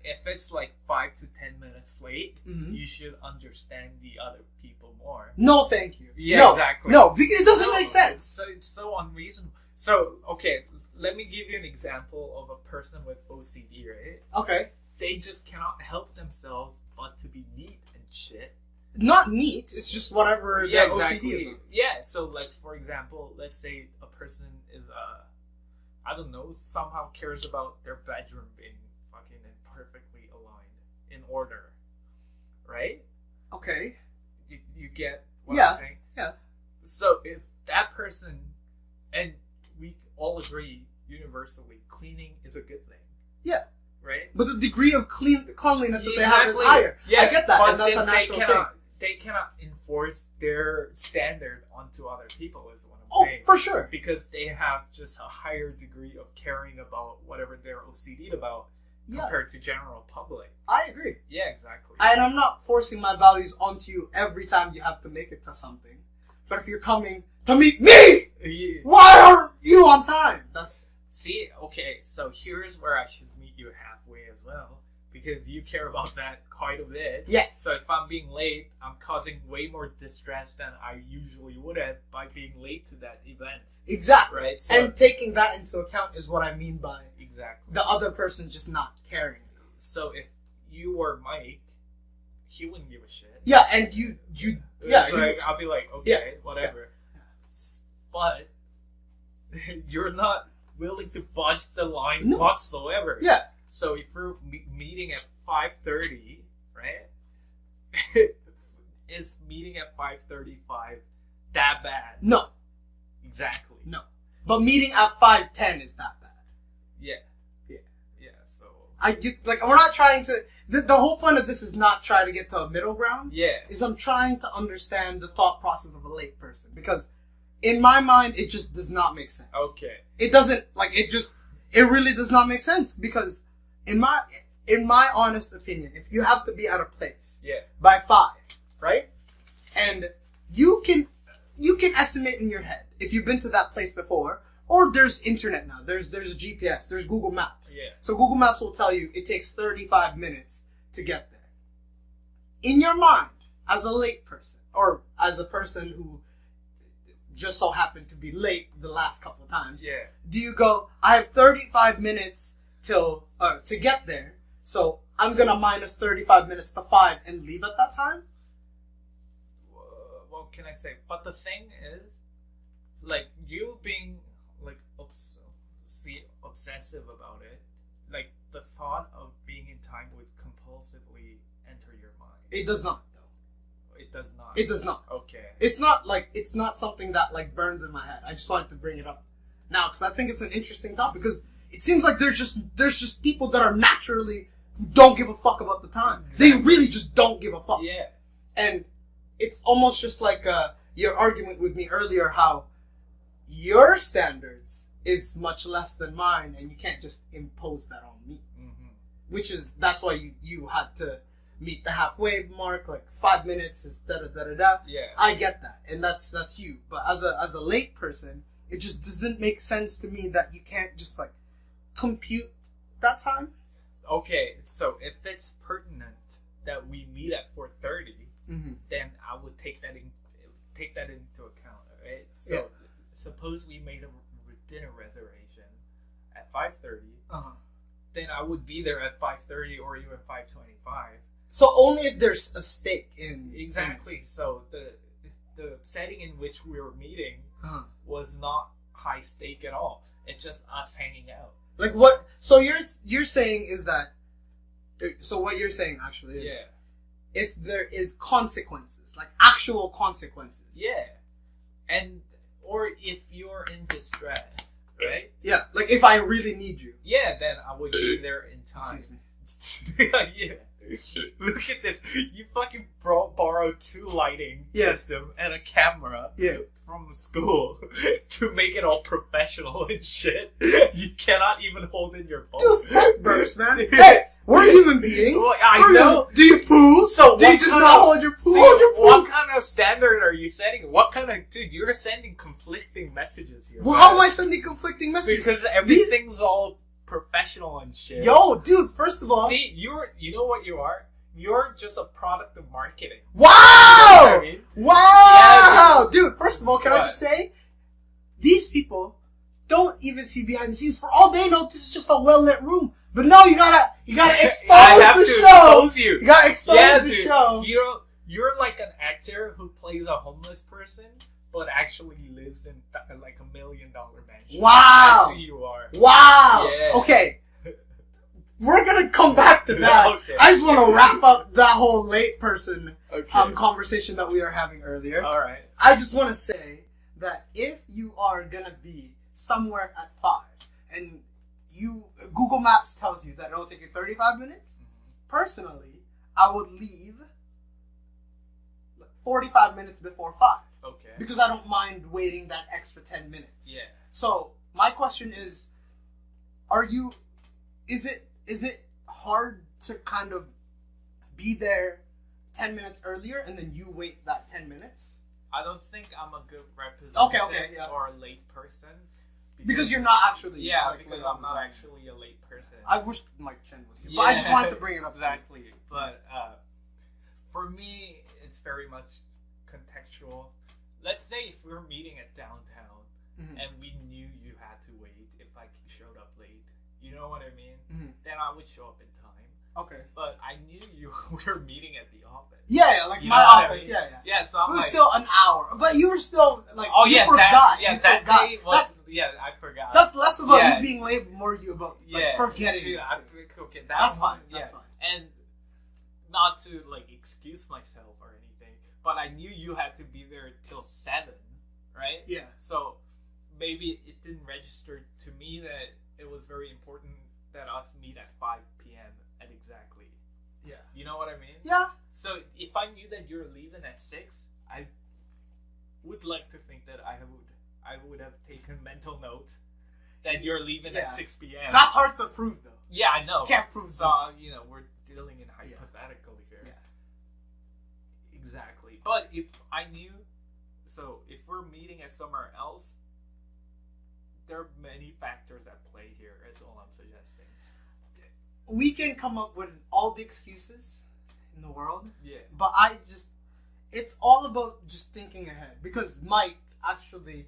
if it's like 5 to 10 minutes late, Mhm. you should understand the other people more. No, thank you. Yeah, no, exactly. No, because it doesn't make sense. So it's so unreasonable. So, okay, let me give you an example of a person with OCD, right? Okay. They just cannot help themselves but to be neat and shit. Not neat. It's just whatever Yeah, their exactly. OCD about. Yeah, so for example, let's say a person is, I don't know, somehow cares about their bedroom being fucking and perfectly aligned, in order, right? Okay. You get what Yeah, I'm saying? yeah. So if that person, and we all agree universally, cleaning is a good thing. Yeah. Right? But the degree of cleanliness that they have is higher. Yeah, I get that, but and that's a natural thing. They cannot enforce their standard onto other people, is what I'm Oh, saying. for sure. Because they have just a higher degree of caring about whatever they're OCD'd about compared to general public. I agree. Yeah, exactly. And I'm not forcing my values onto you every time you have to make it to something. But if you're coming to meet me, Yeah. why aren't you on time? See, okay, so here's where I should meet you halfway as well. Because you care about that quite a bit. Yes. So if I'm being late, I'm causing way more distress than I usually would have by being late to that event. Exactly. Right? So, And taking that into account is what I mean by exactly. the other person just not caring. So if you were Mike, he wouldn't give a shit. Yeah, and you yeah. So I'll be like, okay, whatever. Yeah. But you're not willing to fudge the line No. whatsoever. Yeah. So if we're meeting at 5:30, right? Is meeting at 5:35 that bad? No. Exactly. No. But meeting at 5:10 is that bad. Yeah. Yeah. Yeah. So. I get we're not trying to. The whole point of this is not try to get to a middle ground. Yeah. Is I'm trying to understand the thought process of a late person, because in my mind it just does not make sense. Okay. It doesn't it really does not make sense, because in my honest opinion, if you have to be at a place by 5, right? And you can estimate in your head if you've been to that place before, or there's internet now. There's a GPS, there's Google Maps. Yeah. So Google Maps will tell you it takes 35 minutes to get there. In your mind, as a late person, or as a person who just so happened to be late the last couple of times, do you go, I have 35 minutes to get there, so I'm gonna minus 35 minutes to 5 and leave at that time? What can I say? But the thing is, like, you being like obsessive about it, like the thought of being in time would compulsively enter your mind. It does not, though. It does not. It does not. Okay. It's not something that like burns in my head. I just wanted to bring it up now because I think it's an interesting topic, because it seems like there's just people that are naturally don't give a fuck about the time. Exactly. They really just don't give a fuck. Yeah. And it's almost just like your argument with me earlier, how your standards is much less than mine, and you can't just impose that on me. Mm-hmm. That's why you had to meet the halfway mark, like 5 minutes is da-da-da-da-da. Yeah. I get that, and that's you. But as a late person, it just doesn't make sense to me that you can't just like compute that time. Okay, so if it's pertinent that we meet at 4:30, then I would take that into account, right? So suppose we made a dinner reservation at 5:30, then I would be there at 5:30 or even 5:25. So only if there's a stake in... Exactly. So the setting in which we were meeting was not high stake at all. It's just us hanging out. Like what? So you're saying is that... So what you're saying actually is... If there is consequences, like actual consequences. Yeah. Or if you're in distress, right? Yeah. Like if I really need you. Yeah, then I would be there in time. Excuse me. Yeah. Look at this. You fucking borrowed 2 lighting system and a camera from school to make it all professional and shit. You cannot even hold in your phone. Dude, fuck burst, man. Hey, we're human beings. Well, I know. Do you poo? So do you just not hold your poo? Hold your poo. What kind of standard are you setting? What kind of... Dude, you're sending conflicting messages here. Well, how am I sending conflicting messages? Because everything's all professional and shit. Yo, dude, first of all... See, you know what you are? You're just a product of marketing. Wow! You know what I mean? Wow! Yeah, dude, first of all, can I just say, these people don't even see behind the scenes. For all they know, this is just a well-lit room. But no, you gotta expose the show. Expose you. You gotta expose the show. You're like an actor who plays a homeless person, but actually lives in like $1 million mansion. Wow! That's who you are. Wow! Yeah. Okay. We're gonna come back to that. Okay. I just want to wrap up that whole late person Okay. conversation that we were having earlier. Alright. I just want to say that if you are gonna be somewhere at 5 and Google Maps tells you that it'll take you 35 minutes, personally, I would leave 45 minutes before 5. Okay. Because I don't mind waiting that extra 10 minutes. Yeah. So, my question is, is it hard to kind of be there 10 minutes earlier and then you wait that 10 minutes? I don't think I'm a good representative yeah. or a late person. Because you're not actually... Yeah, because I'm not actually a late person. I wish Mike Chen was here, but I just wanted to bring it up. Exactly. But for me, it's very much contextual. Let's say if we were meeting at downtown and we knew you had to wait if I showed up late, you know what I mean? Then I would show up in time. Okay. But I knew you were meeting at the office. Yeah, like You my know what I office, mean? yeah. Yeah, so I'm It was like... still an hour, but you were still, like, Oh, you yeah, forgot. that day was... I forgot. That's less about you being late, more you about forgetting. Dude, okay, that's fine. That's fine. And not to like excuse myself or anything, but I knew you had to be there till 7, right? Yeah. So maybe it didn't register to me that it was very important that us meet at 5 p.m. at exactly. Yeah. You know what I mean? Yeah. So if I knew that you're leaving at 6, I would like to think that I would have taken mental note that you're leaving at 6 p.m. That's hard to prove, though. Yeah, I know. Can't prove so, we're dealing in hypothetical here. Yeah. Exactly. But if I knew... So, if we're meeting at somewhere else, there are many factors at play here, is all I'm suggesting. We can come up with all the excuses in the world. Yeah. But it's all about just thinking ahead. Because Mike actually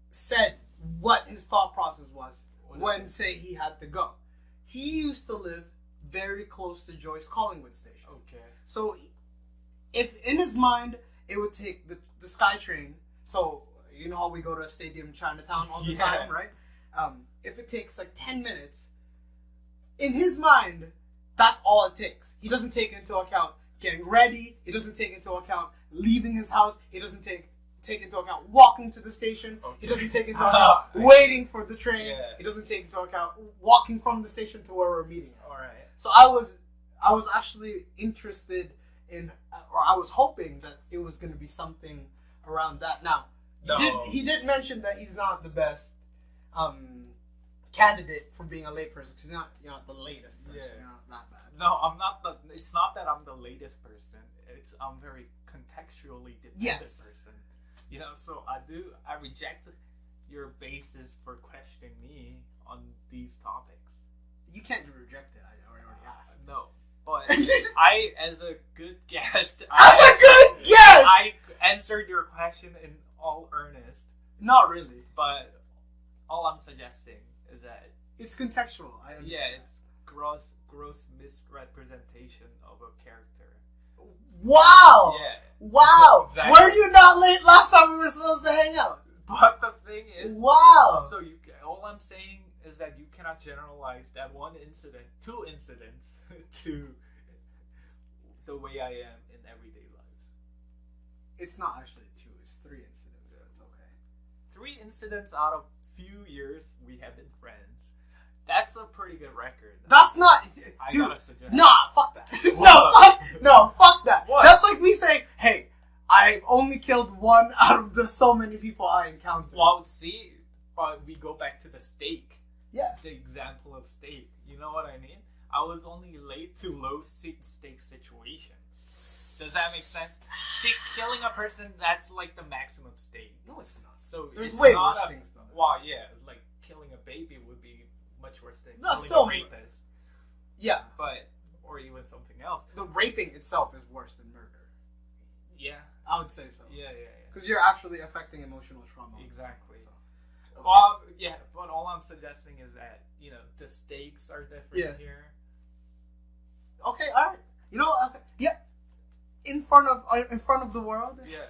said what his thought process was when, say, he had to go. He used to live very close to Joyce Collingwood Station. Okay. So, if in his mind, it would take the SkyTrain, so, you know how we go to a stadium in Chinatown all the time, right? If it takes like 10 minutes, in his mind, that's all it takes. He doesn't take into account getting ready. He doesn't take into account leaving his house. He doesn't take into account walking to the station. Okay. He doesn't take into account waiting for the train. Yeah. He doesn't take into account walking from the station to where we're meeting. All right. So I was actually interested in, or I was hoping that it was going to be something around that. Now, he did mention that he's not the best candidate for being a late person because you're not the latest person. Yeah. You're not that bad. No, I'm not it's not that I'm the latest person. I'm very contextually dependent person. So I reject your basis for questioning me on these topics. You can't reject it. I already asked. No, but as a good guest, I answered your question in all earnest. Not really. But all I'm suggesting is that it's contextual. I understand. Yeah, it's gross misrepresentation of a character. Wow! Yeah. Wow! Exactly. Were you not late last time we were supposed to hang out? But the thing is... Wow! So all I'm saying is that you cannot generalize that two incidents, to the way I am in everyday life. It's not actually 2, it's 3 incidents, so it's okay. 3 incidents out of few years we have been friends. That's a pretty good record. That's not... Dude, I gotta suggest. Nah, fuck that. Fuck that. What? That's like me saying, hey, I've only killed 1 out of the so many people I encountered. Well, see, but we go back to the steak. Yeah. The example of steak. You know what I mean? I was only late to low stake situations. Does that make sense? See, killing a person, that's like the maximum stake. No, it's not. So there's it's way not worse things though. Well, yeah, like killing a baby would be much much worse than No, killing still- a rapist. Yeah. But, or even something else. The raping itself is worse than murder. Yeah. I would say so. Yeah. Because you're actually affecting emotional trauma. Exactly. So. Well, yeah, but all I'm suggesting is that, you know, the stakes are different here. Okay, alright. You know, okay. Yeah. In front of the world. Yeah.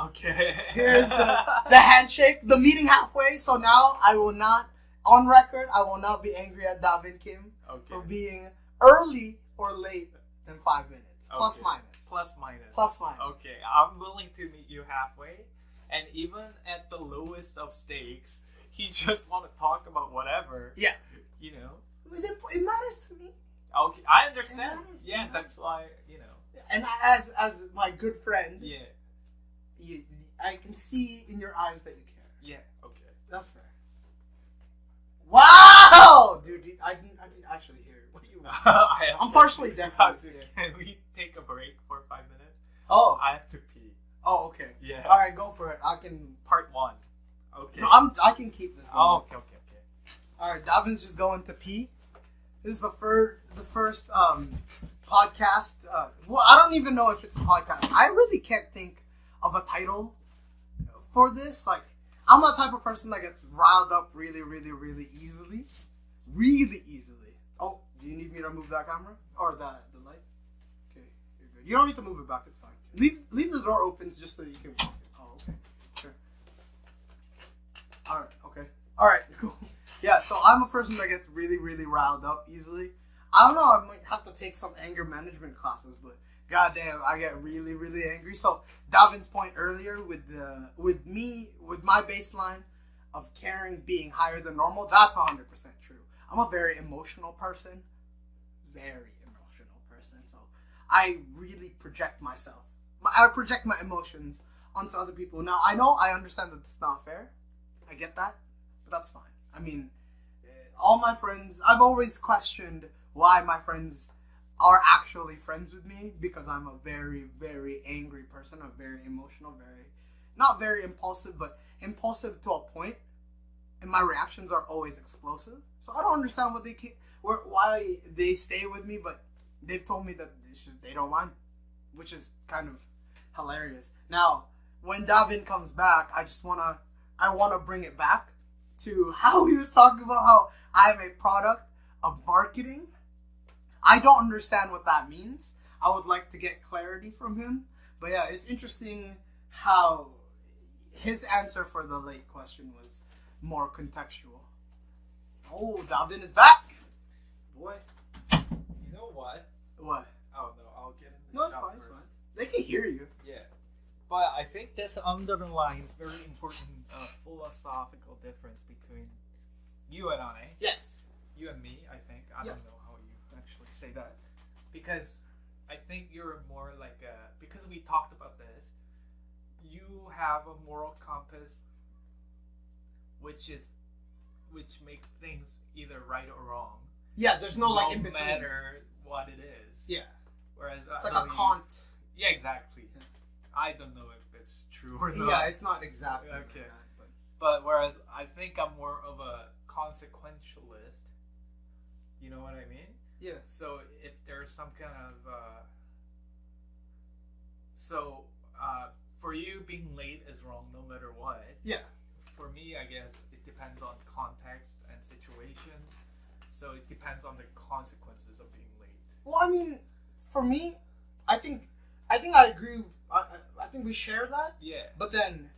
Okay. Here's the handshake, the meeting halfway. So now I will not, on record, I will not be angry at Davin Kim for being early or late than 5 minutes. Plus minus. Plus minus. Plus minus. Okay, I'm willing to meet you halfway. And even at the lowest of stakes, he just want to talk about whatever. Yeah. You know? It matters to me. Okay, I understand. It matters. Yeah, that's why, you know. And as my good friend, Yeah. I can see in your eyes that you care. Yeah, okay. That's fair. Wow! Dude, I didn't actually hear what you I'm partially deaf. Can we take a break for 5 minutes? Oh. I have to pee. Oh, okay. Yeah. Alright, go for it. I can... Part 1. Okay. No, I can keep this going. Oh, okay. Alright, Davin's just going to pee. This is the first podcast. Well, I don't even know if it's a podcast. I really can't think of a title for this. Like, I'm the type of person that gets riled up really, really, really easily. Really easily. Oh, do you need me to move that camera? Or the light? Okay, you're good. You don't need to move it back, it's fine. Leave the door open just so you can walk it. Oh, okay. Sure. Alright, okay. Alright, cool. Yeah, so I'm a person that gets really, really riled up easily. I don't know, I might have to take some anger management classes, but goddamn, I get really, really angry. So Davin's point earlier with my baseline of caring being higher than normal, that's 100% true. I'm a very emotional person. So I really project myself. I project my emotions onto other people. Now, I understand that it's not fair. I get that, but that's fine. I mean, all my friends, I've always questioned why my friends are actually friends with me, because I'm a very, very angry person. I'm very emotional, not very impulsive, but impulsive to a point, and my reactions are always explosive. So I don't understand why they stay with me, but they've told me that they don't mind, which is kind of hilarious. Now, when Davin comes back, I wanna bring it back to how he was talking about how I am a product of marketing. I don't understand what that means. I would like to get clarity from him. But yeah, it's interesting how his answer for the late question was more contextual. Oh, Davin is back! Boy. You know what? What? Oh, no, I'll get in the No, it's shop fine, first. it's fine. They can hear you. Yeah. But I think this underlines very important philosophical difference between you and I. Yes. You and me, I think. I don't know how you actually say that. Because I think you're more like because we talked about this, you have a moral compass which makes things either right or wrong. Yeah, there's no like in between. No matter what it is. Yeah. Whereas it's like a Kant. Yeah, exactly. Yeah. I don't know if it's true or not. Yeah, it's not exactly. Okay. Like that, but whereas I think I'm more of a consequentialist. You know what I mean? Yeah. So if there's some kind of for you, being late is wrong no matter what. Yeah. For me, I guess it depends on context and situation. So it depends on the consequences of being late. Well, I mean, for me, I think I agree. I think we share that. Yeah. But then,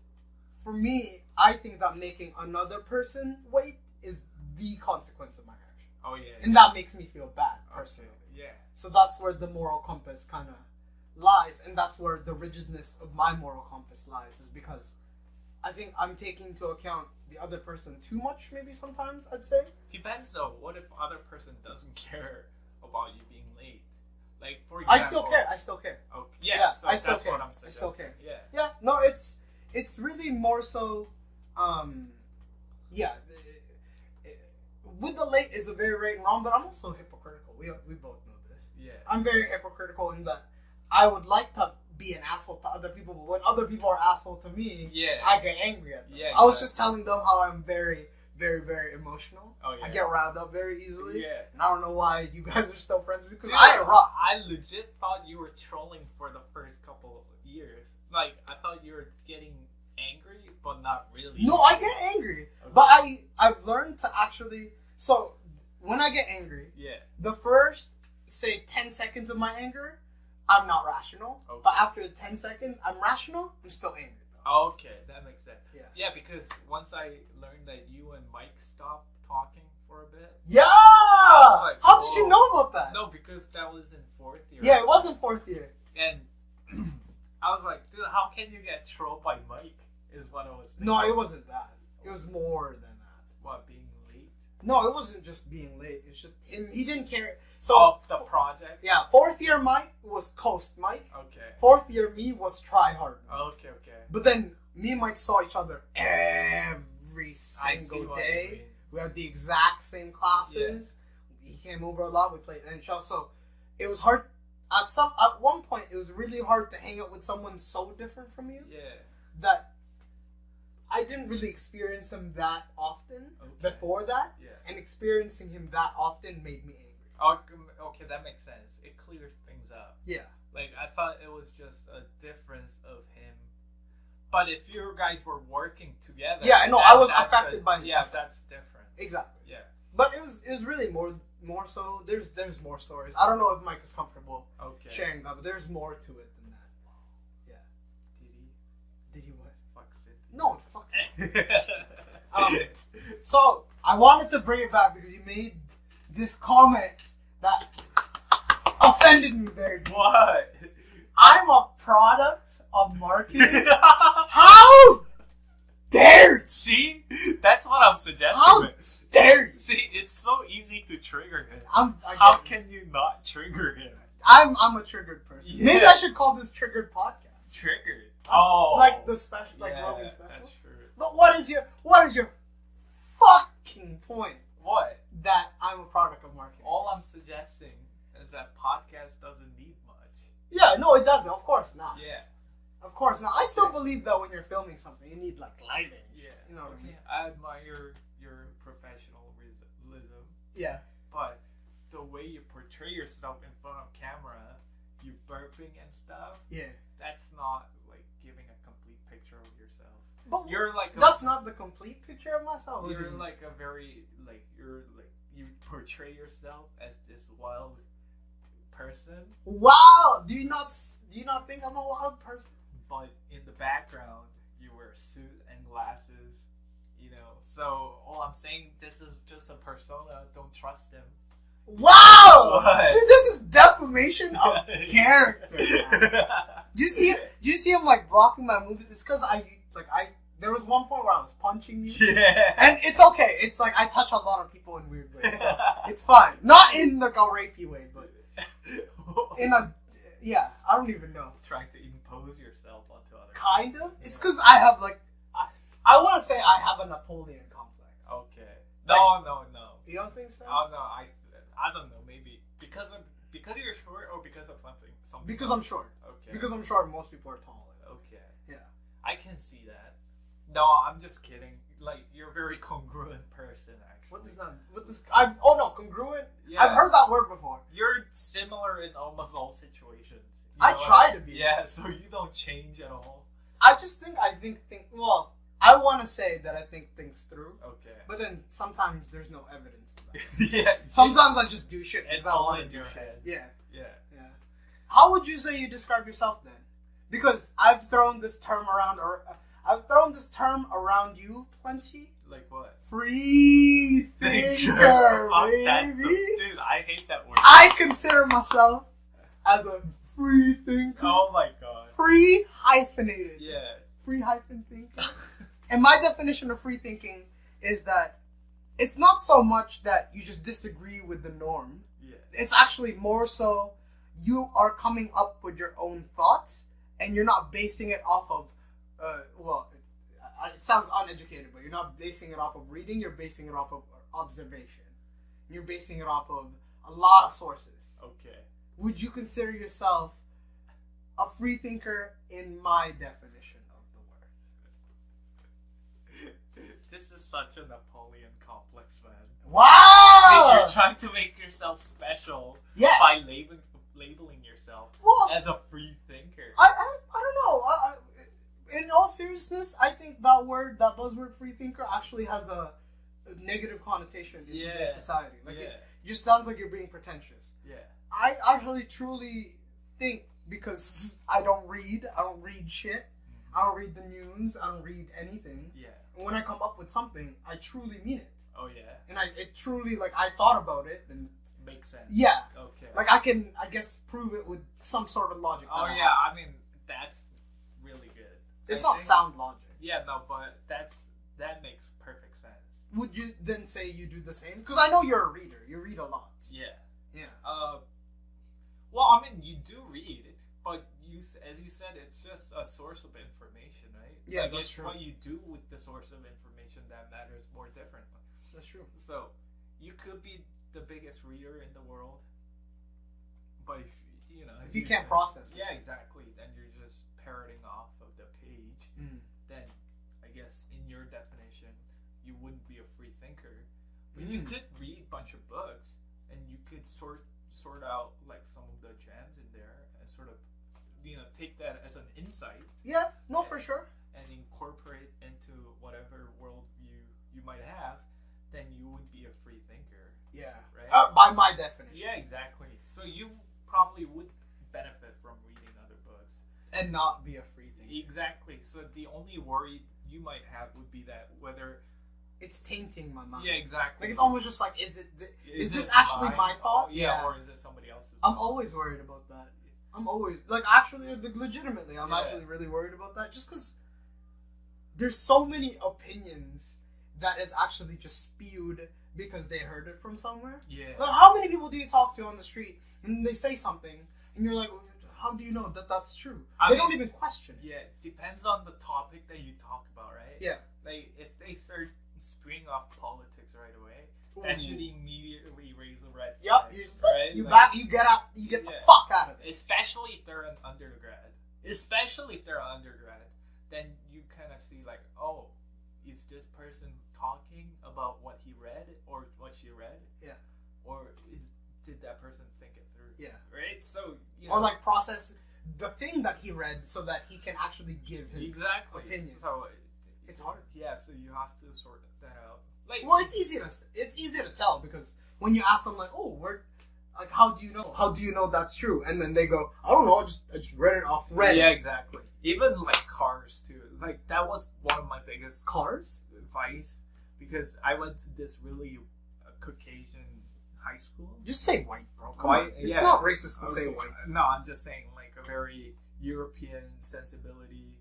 for me, I think that making another person wait is the consequence of my action. Oh yeah. And that makes me feel bad personally. Okay. Yeah. So that's where the moral compass kind of lies, and that's where the rigidness of my moral compass lies, is because I think I'm taking into account the other person too much, maybe sometimes, I'd say. Depends though. What if other person doesn't care about you being late? Like, for example... I still care. Okay. Yeah, so I still that's care. what I'm suggesting. I still care. Yeah. Yeah, no, it's really more so, with the late is a very right and wrong, but I'm also hypocritical. We both know this. Yeah. I'm very hypocritical in that I would like to be an asshole to other people, but when other people are asshole to me, I get angry at them. Yeah, I was just telling them how I'm very, very, very emotional. Oh, yeah. I get riled up very easily. Yeah. And I don't know why you guys are still friends with me, because Dude, I erupt. I legit thought you were trolling for the first couple of years. Like, I thought you were getting angry, but not really. No, I get angry. Okay. But I've learned to actually... So, when I get angry, the first, say, 10 seconds of my anger, I'm not rational. Okay. But after 10 seconds, I'm rational. I'm still angry. Okay, that makes sense. Yeah. Yeah, because once I learned that you and Mike stopped talking for a bit. Yeah! Like, how did you know about that? No, because that was in 4th year. Yeah, it was in 4th year. And I was like, dude, how can you get trolled by Mike? Is what I was thinking. No, it wasn't that. It was more than that. What, being late? No, it wasn't just being late. It's just him. He didn't care. So the project? Yeah, 4th year Mike was Coast Mike. Okay. 4th year me was Try Hard Mike. Okay. But then me and Mike saw each other every single day. We had the exact same classes. Yeah. He came over a lot. We played NHL. So it was hard. At one point, it was really hard to hang out with someone so different from you. Yeah. That I didn't really experience him that often before that. Yeah. And experiencing him that often made me angry. Okay, that makes sense. It clears things up. Yeah. Like, I thought it was just a difference of him. But if you guys were working together... Yeah, no, I was affected by his effort. That's different. Exactly. Yeah. But it was really more so... There's more stories. I don't know if Mike is comfortable sharing that, but there's more to it than that. Yeah. Did he what? Fuck Cynthia. No, fuck so, I wanted to bring it back because you made this comment that offended me very deeply. What? I'm a product of marketing. How dare you? See? That's what I'm suggesting. How dare you? See, it's so easy to trigger him. How can you not trigger him? I'm a triggered person. Yeah. Maybe I should call this Triggered Podcast. Triggered? Like the special, like Rogan special. That's true. But what is your fucking point? What? That I'm a product of marketing. All I'm suggesting is that podcast doesn't need much. Yeah, no, it doesn't. Of course not. Yeah. Of course not. I still believe that when you're filming something, you need like lighting. Yeah. You know what I mean? I admire your professionalism. Yeah. But the way you portray yourself in front of camera, you burping and stuff. Yeah. That's not like giving a complete picture of yourself. But you're like that's not the complete picture of myself. You're like a very you portray yourself as this wild person. Wow! Do you not think I'm a wild person? But in the background, you wear a suit and glasses. You know, so all I'm saying, this is just a persona. Don't trust him. Wow! What? Dude, this is defamation of character. Do you see him like blocking my moves? It's because there was one point where I was punching you. Yeah. And it's okay. It's like I touch a lot of people in weird ways, so it's fine. Not in like a rapey way, but in a I don't even know. Trying to impose yourself onto other people. Kind of. It's because I have like I want to say I have a Napoleon complex. Okay. No. You don't think so? Oh no, I don't know. Maybe because you're short or because of something. Because I'm short. Okay. Because I'm short, most people are taller. Okay. Yeah. I can see that. No, I'm just kidding. Like, you're a very congruent person, actually. What does that? Congruent. Yeah. I've heard that word before. You're similar in almost all situations. I try to be. Yeah, so you don't change at all. I think. Well, I want to say that I think things through. Okay. But then sometimes there's no evidence of that. Yeah. Sometimes I just do shit. It's all in your head. Yeah. Yeah. How would you say you describe yourself then? Because I've thrown this term around, you plenty. Like what? Free thinker, baby. Dude, I hate that word. I consider myself as a free thinker. Oh my god. Free hyphenated. Yeah. Free hyphen thinker. And my definition of free thinking is that it's not so much that you just disagree with the norm. Yeah. It's actually more so you are coming up with your own thoughts and you're not basing it off of, it sounds uneducated, but you're not basing it off of reading, you're basing it off of observation. You're basing it off of a lot of sources. Okay. Would you consider yourself a free thinker in my definition of the word? This is such a Napoleon complex, man. Wow! You're trying to make yourself special by labeling yourself as a free thinker. I don't know. In all seriousness, I think that buzzword free thinker actually has a negative connotation in today's society. Like it just sounds like you're being pretentious. Yeah. I actually truly think, because I don't read shit. I don't read the news. I don't read anything. Yeah. And when I come up with something, I truly mean it. Oh yeah. And it truly, like, I thought about it and makes sense. Yeah. Okay. Like I can, I guess, prove it with some sort of logic. Oh yeah. I mean, that's really good. It's not sound logic. Yeah, no, but that makes perfect sense. Would you then say you do the same? Because I know you're a reader. You read a lot. Yeah. Yeah. Well, I mean, you do read, but as you said, it's just a source of information, right? Yeah, like, that's it's true. what you do with the source of information that matters more differently. That's true. So, you could be the biggest reader in the world, but if you can't process it. Yeah, exactly. Then you're just parroting off of the page. Then I guess in your definition, you wouldn't be a free thinker. But you could read a bunch of books, and you could sort out like some of the gems in there, and sort of take that as an insight. Yeah, no, for sure. And incorporate into whatever worldview you might have. Then you would be a free thinker. Yeah. Right? By my definition. Yeah, exactly. So you probably would benefit from reading other books. And not be a free thinker. Exactly. So the only worry you might have would be that whether... It's tainting my mind. Yeah, exactly. Like, it's almost just like, is this actually my thought? Yeah, or is it somebody else's I'm thought? always worried about that. I'm always... Like, actually, legitimately, I'm actually really worried about that. Just because there's so many opinions that is actually just spewed because they heard it from somewhere. Yeah. Like, how many people do you talk to on the street and they say something and you're like, how do you know that that's true? They don't even question it. Yeah, it depends on the topic that you talk about, right? Yeah. Like, if they start spewing off politics right away, that should immediately raise a red flag. Yep. Right? You get the fuck out of it. Especially if they're an undergrad. Then you kind of see like, oh, is this person talking about what he read or what she read? Yeah. Or did that person think it through? Yeah. Right? So, or like process the thing that he read so that he can actually give his opinion. So it's hard. Yeah, so you have to sort that out. Like, well, it's easy to tell because when you ask them like, oh, how do you know? How do you know that's true? And then they go, I don't know, I just read it off Reddit. Yeah, exactly. Even like cars too. Like that was one of my biggest advice because I went to this really Caucasian high school. Just say white, bro. Come on. It's not racist to say white. No, I'm just saying like a very European sensibility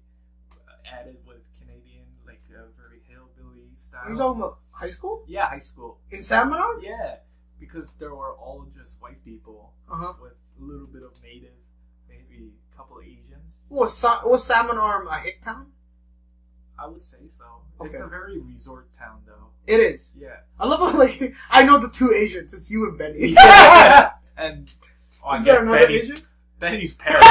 added with Canadian, like a very hillbilly style. Are you talking about high school? Yeah, high school. In San Bernard? Yeah, because there were all just white people with a little bit of native, maybe a couple of Asians. Was San Bernard a hick town? I would say so. Okay. It's a very resort town, though. It is. Yeah. I love how, like, I know the two Asians. It's you and Benny. Yeah. And is there another Asian? Benny's parents.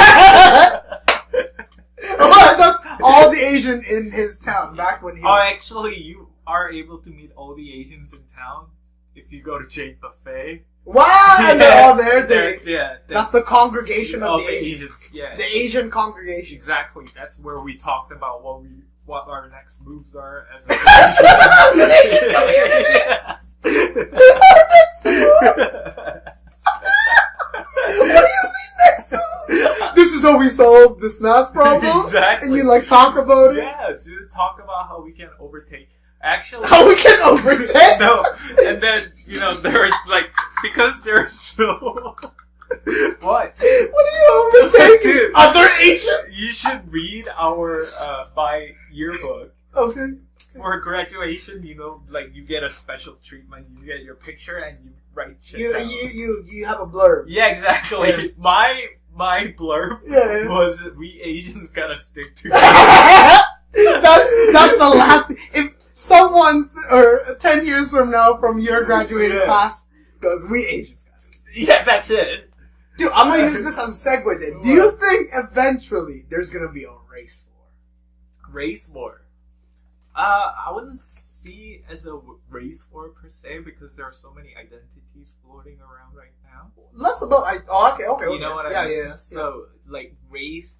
Oh, that's all the Asian in his town back when he. Oh, actually, you are able to meet all the Asians in town if you go to Jade Buffet. Wow, and they're all there. That's the congregation of the Asians. Yeah, the Asian congregation. Exactly. That's where we talked about what our next moves are as an Asian community. Our next moves. What do you mean next moves? This is how we solve this math problem. Exactly. And you like talk about it. Yeah, dude. Talk about how we can overtake. Actually, how we can overtake? No, and then there's like because there's no. What? What are you overtaking? Other Asians? You should read our my yearbook. Okay. For graduation, like you get a special treatment. You get your picture and you write shit down. You have a blurb. Yeah, exactly. Yeah. My blurb was we Asians gotta stick together. That's the last. If someone or 10 years from now from your graduating class goes, we Asians gotta stick together. Yeah, that's it. Dude, I'm gonna use this as a segue then. Do you think eventually there's gonna be a race war? Race war? I wouldn't see as a race war per se because there are so many identities floating around right now. Less about okay. You know what I I mean? mean? Yeah. So like race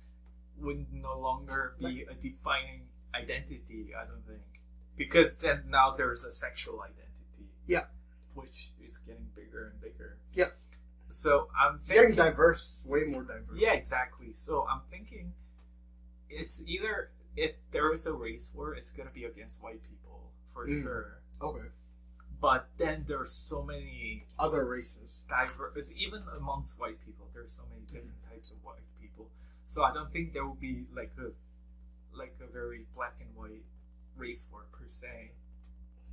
would no longer be a defining identity. I don't think because then now there's a sexual identity. Yeah. Which is getting bigger and bigger. Yeah. So I'm It's thinking, getting diverse, way more diverse. Yeah, exactly. So I'm thinking it's either if there is a race war, it's gonna be against white people for sure. Okay. But then there's so many other races. Diverse, even amongst white people, there's so many different types of white people. So I don't think there will be like a very black and white race war per se.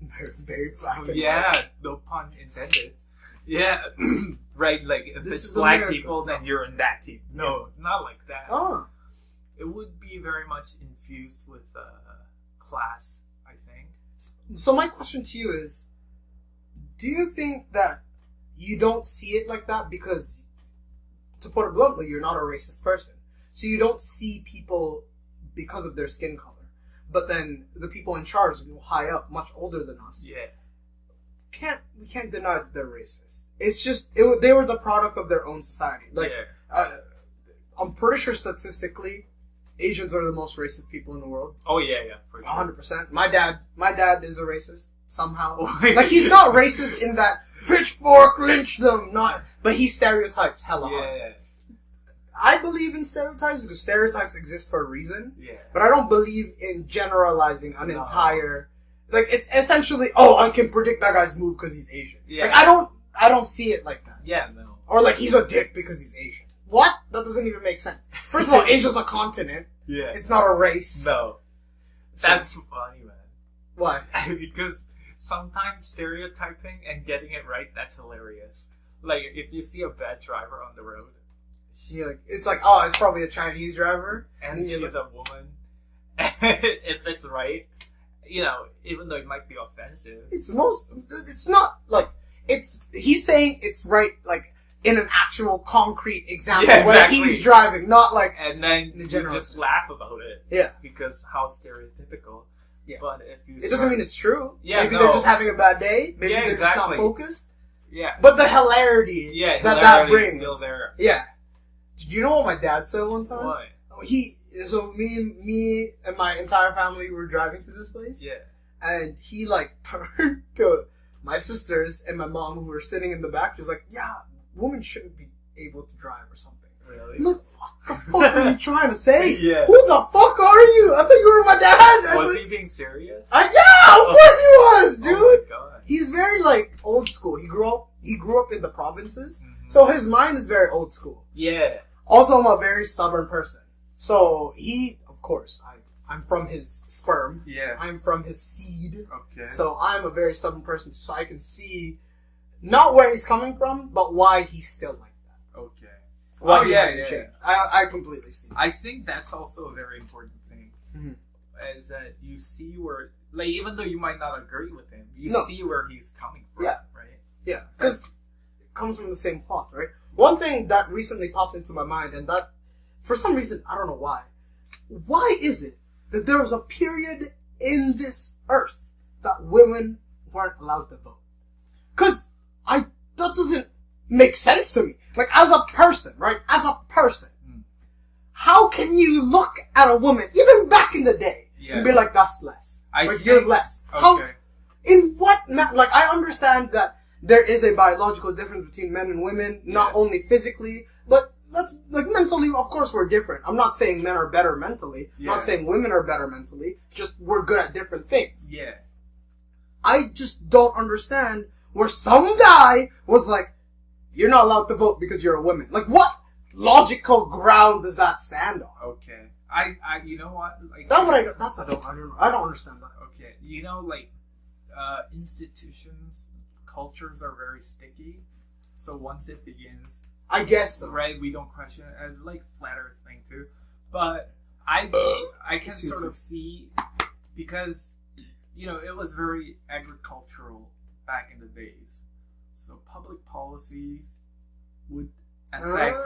Very, very black and Yeah, white. no pun intended. Yeah, right. Like if This it's is black America. people, then you're in that team. No, not like that. Oh. It would be very much infused with class, I think. So my question to you is, do you think that you don't see it like that because, to put it bluntly, you're not a racist person. So you don't see people because of their skin color. But then the people in charge, high up, much older than us, Yeah. we can't deny that they're racist. It's just, they were the product of their own society. Like, I'm pretty sure statistically, Asians are the most racist people in the world. Oh yeah, for sure. 100%. My dad is a racist somehow. Like he's not racist in that pitchfork lynch them, but he stereotypes hella hard. Yeah. I believe in stereotypes because stereotypes exist for a reason. Yeah. But I don't believe in generalizing an entire. Like it's essentially, oh, I can predict that guy's move because he's Asian. Yeah. Like I don't see it like that. Yeah, no. Or like he's a dick because he's Asian. What? That doesn't even make sense. First of all, Asia's a continent. Yeah. It's not a race. No. That's funny, man. Why? Because sometimes stereotyping and getting it right, that's hilarious. Like, if you see a bad driver on the road, It's like, oh, it's probably a Chinese driver. and she's a woman, if it's right, even though it might be offensive. It's not like, he's saying it's right, like, in an actual concrete example where he's driving, not like... And then you just laugh about it. Yeah. Because how stereotypical. Yeah. But if you It doesn't mean it's true. Yeah, Maybe they're just having a bad day. Maybe they're just not focused. Yeah. But the hilarity that brings. Is still there. Yeah. Did you know what my dad said one time? What? So me and my entire family were driving to this place. Yeah. And he like turned to my sisters and my mom who were sitting in the back. She was like, yeah, women shouldn't be able to drive or something. Really? I'm like, what the fuck are you trying to say? Yeah. Who the fuck are you? I thought you were my dad. Was he being serious? Yeah, of course he was, dude. Oh my god. He's very like old school. He grew up in the provinces, so his mind is very old school. Yeah. Also, I'm a very stubborn person. So of course, I'm from his sperm. Yeah. I'm from his seed. Okay. So I'm a very stubborn person, so I can see not where he's coming from, but why he's still like that. Okay. Why he hasn't changed. I completely see. I think that's also a very important thing. Mm-hmm. Is that you see where, like, even though you might not agree with him, you see where he's coming from, right? Yeah, because it comes from the same cloth, right? One thing that recently popped into my mind, and that, for some reason, I don't know why. Why is it that there was a period in this earth that women weren't allowed to vote? Because that doesn't make sense to me. Like, as a person, right? As a person, how can you look at a woman, even back in the day, and be like, that's less? You're less. Okay. How, in what, like, I understand that there is a biological difference between men and women, not only physically, but like, mentally, of course, we're different. I'm not saying men are better mentally. I'm not saying women are better mentally. Just, we're good at different things. Yeah. I just don't understand where some guy was like, you're not allowed to vote because you're a woman. Like, what logical ground does that stand on? Okay. You know what? Like, I don't understand that. Okay. Institutions, cultures are very sticky. So once it begins, I guess so. Right, we don't question it as like flat earth thing too. But I can sort of see, because, it was very agricultural back in the days. So public policies would affect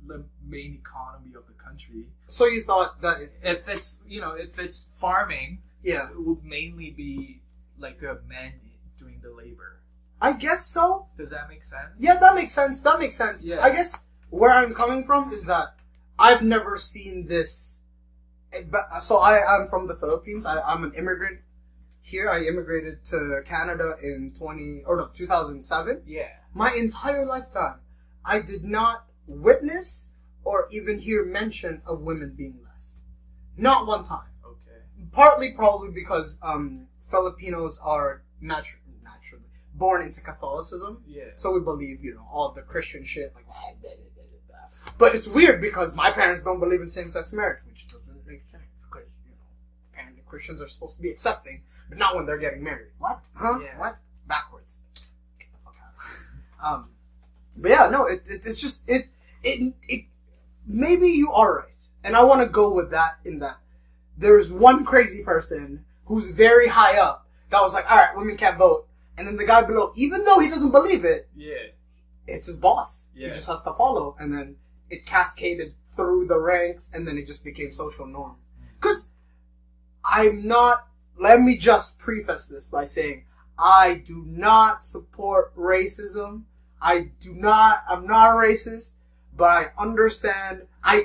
the main economy of the country. So you thought that If it's farming, yeah, it would mainly be like a man doing the labor. I guess so. Does that make sense? Yeah, that makes sense. That makes sense. Yeah. I guess where I'm coming from is that I've never seen this. So I'm from the Philippines. I'm an immigrant here. I immigrated to Canada in 2007. Yeah. My entire lifetime, I did not witness or even hear mention of women being less. Not one time. Okay. Partly probably because Filipinos are naturally born into Catholicism. Yeah. So we believe, all the Christian shit, like, but it's weird because my parents don't believe in same-sex marriage, which doesn't make sense because, apparently Christians are supposed to be accepting, but not when they're getting married. What? Huh? Yeah. What? Backwards. Get the fuck out of here. But yeah, no, it's just, it maybe you are right. And I want to go with that in that there's one crazy person who's very high up that was like, alright, women can't vote. And then the guy below, even though he doesn't believe it, yeah, it's his boss. Yeah. He just has to follow. And then it cascaded through the ranks, and then it just became social norm. Because let me just preface this by saying, I do not support racism. I'm not a racist, but I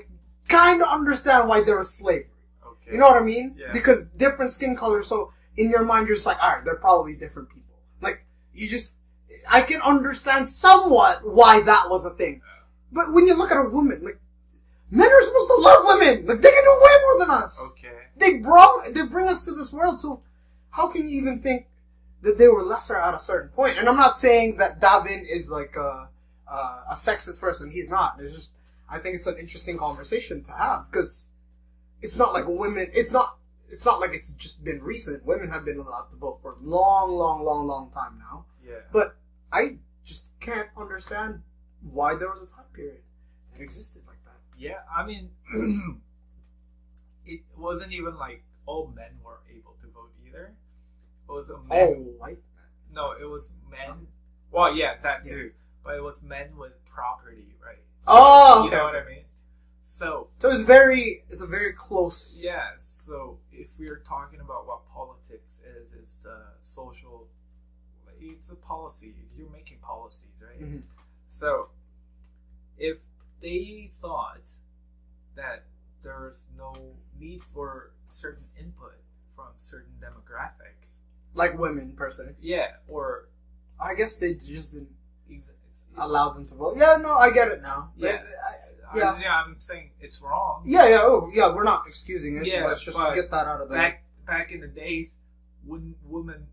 kind of understand why there was slavery. Okay. You know what I mean? Yeah. Because different skin colors, so in your mind, you're just like, alright, they're probably different people. Like, I can understand somewhat why that was a thing. But when you look at a woman, like, men are supposed to love women. Like, they can do way more than us. Okay. They bring us to this world, so how can you even think that they were lesser at a certain point? And I'm not saying that Davin is like a sexist person. He's not. It's just, I think it's an interesting conversation to have, because it's not like it's not like it's just been recent. Women have been allowed to vote for a long time now. Yeah. But I just can't understand why there was a time period that existed like that. Yeah, I mean, it wasn't even like all men were able to vote either. It was a man. All white men. No, it was men. Well, yeah, that too. But it was men with property, right? So, Oh, okay. You know what I mean? So it's a very close. yeah. So if we're talking about what politics is, it's social. It's a policy. You're making policies, right? Mm-hmm. So if they thought that there's no need for certain input from certain demographics, Like women, per se. yeah, or I guess they just didn't ex- allow them to vote. Yeah, no, I get it now. Yeah. Yeah. I'm saying it's wrong. Yeah, we're not excusing it. Yeah, Let's just but get that out of there. back in the days, when women,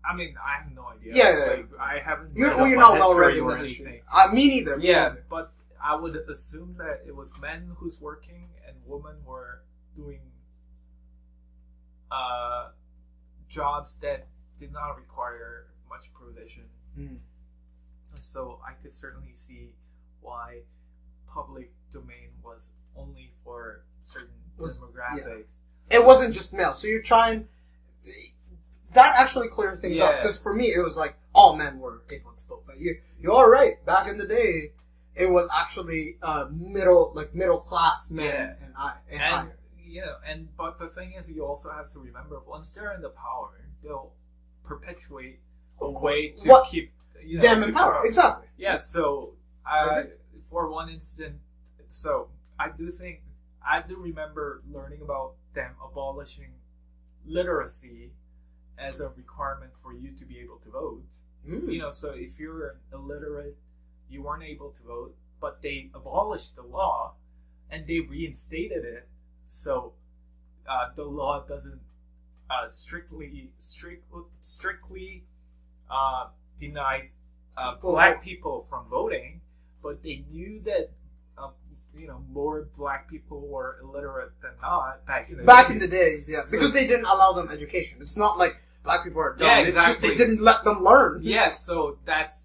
I mean, I have no idea. Yeah. Like, I haven't. You're read not up on well read history in or the history. anything. Me neither. Yeah, but I would assume that it was men who's working and women were doing jobs that did not require much provision. Mm. So I could certainly see why public domain was only for certain demographics. It wasn't just male. So you're trying. That actually clears things up, Yeah. because for me it was like all men were able to vote. But you're right. Back in the day, it was actually middle class men and higher. Yeah, but the thing is, you also have to remember, once they're in the power, they'll perpetuate a way to keep them in power. Exactly. Yeah. So for one instant, so I do remember learning about them abolishing literacy as a requirement for you to be able to vote. Mm. So if you're illiterate, you weren't able to vote, but they abolished the law and they reinstated it. So the law doesn't strictly denies black people from voting, but they knew that more black people were illiterate than not back in the days. Yeah, because they didn't allow them education. It's not like black people are dumb. Yeah, exactly. It's just exactly. they didn't let them learn. Yeah, so that's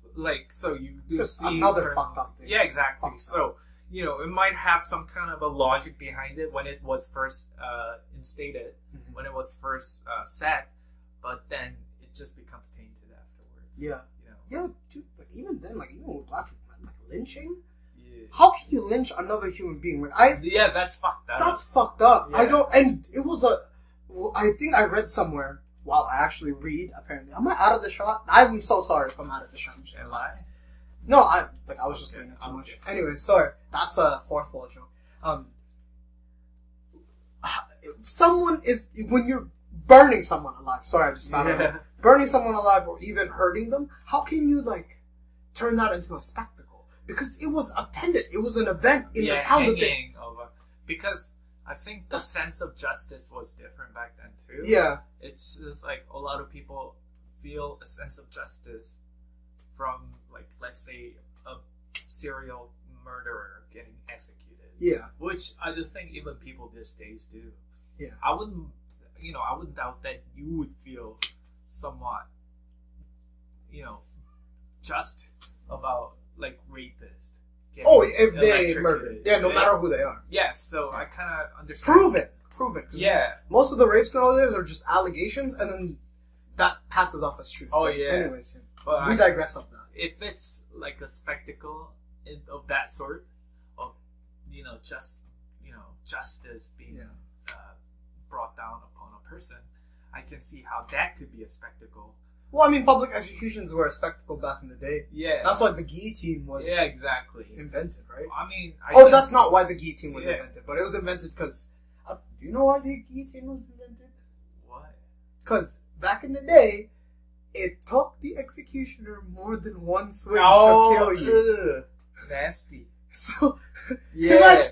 so you do Just see another fucked up thing. Yeah, exactly. So it might have some kind of a logic behind it when it was first instated, when it was first set, but then it just becomes tainted afterwards. Yeah. Yeah, dude, but even then, even with black people, like lynching, How can you lynch another human being? Like Yeah, that's fucked up. That's fucked up. Yeah. I don't. And it was I think I read somewhere. Wow, I actually read. Apparently, am I out of the shot? I'm so sorry if I'm out of the shot. Am I? No, I was just thinking too much. Anyway, sorry. That's a fourth wall joke. If someone is when you're burning someone alive. Sorry, I just found out. Burning someone alive or even hurting them. How can you turn that into a spectacle? Because it was attended. It was an event in the town. Hanging over. Because I think the sense of justice was different back then too. Yeah. It's just like a lot of people feel a sense of justice from, like, let's say a serial murderer getting executed. Yeah. Which I do think even people these days do. Yeah. I wouldn't doubt that you would feel somewhat, just about, like, rapists. If they murdered. Yeah, no matter who they are. Yeah, so I kind of understand. Prove it. Yeah. Most of the rapes nowadays are just allegations, and then that passes off as truth. Oh, yeah. Anyways, but we digress on that. If it's like a spectacle of that sort, of, justice being brought down upon a person, I can see how that could be a spectacle. Well, I mean, public executions were a spectacle back in the day. Yeah. That's why the guillotine was invented, right? I mean... that's not why the guillotine was invented, but it was invented because... do you know why the guillotine was invented? Why? Because back in the day, it took the executioner more than one swing to kill you. Ugh. Nasty. So, yeah.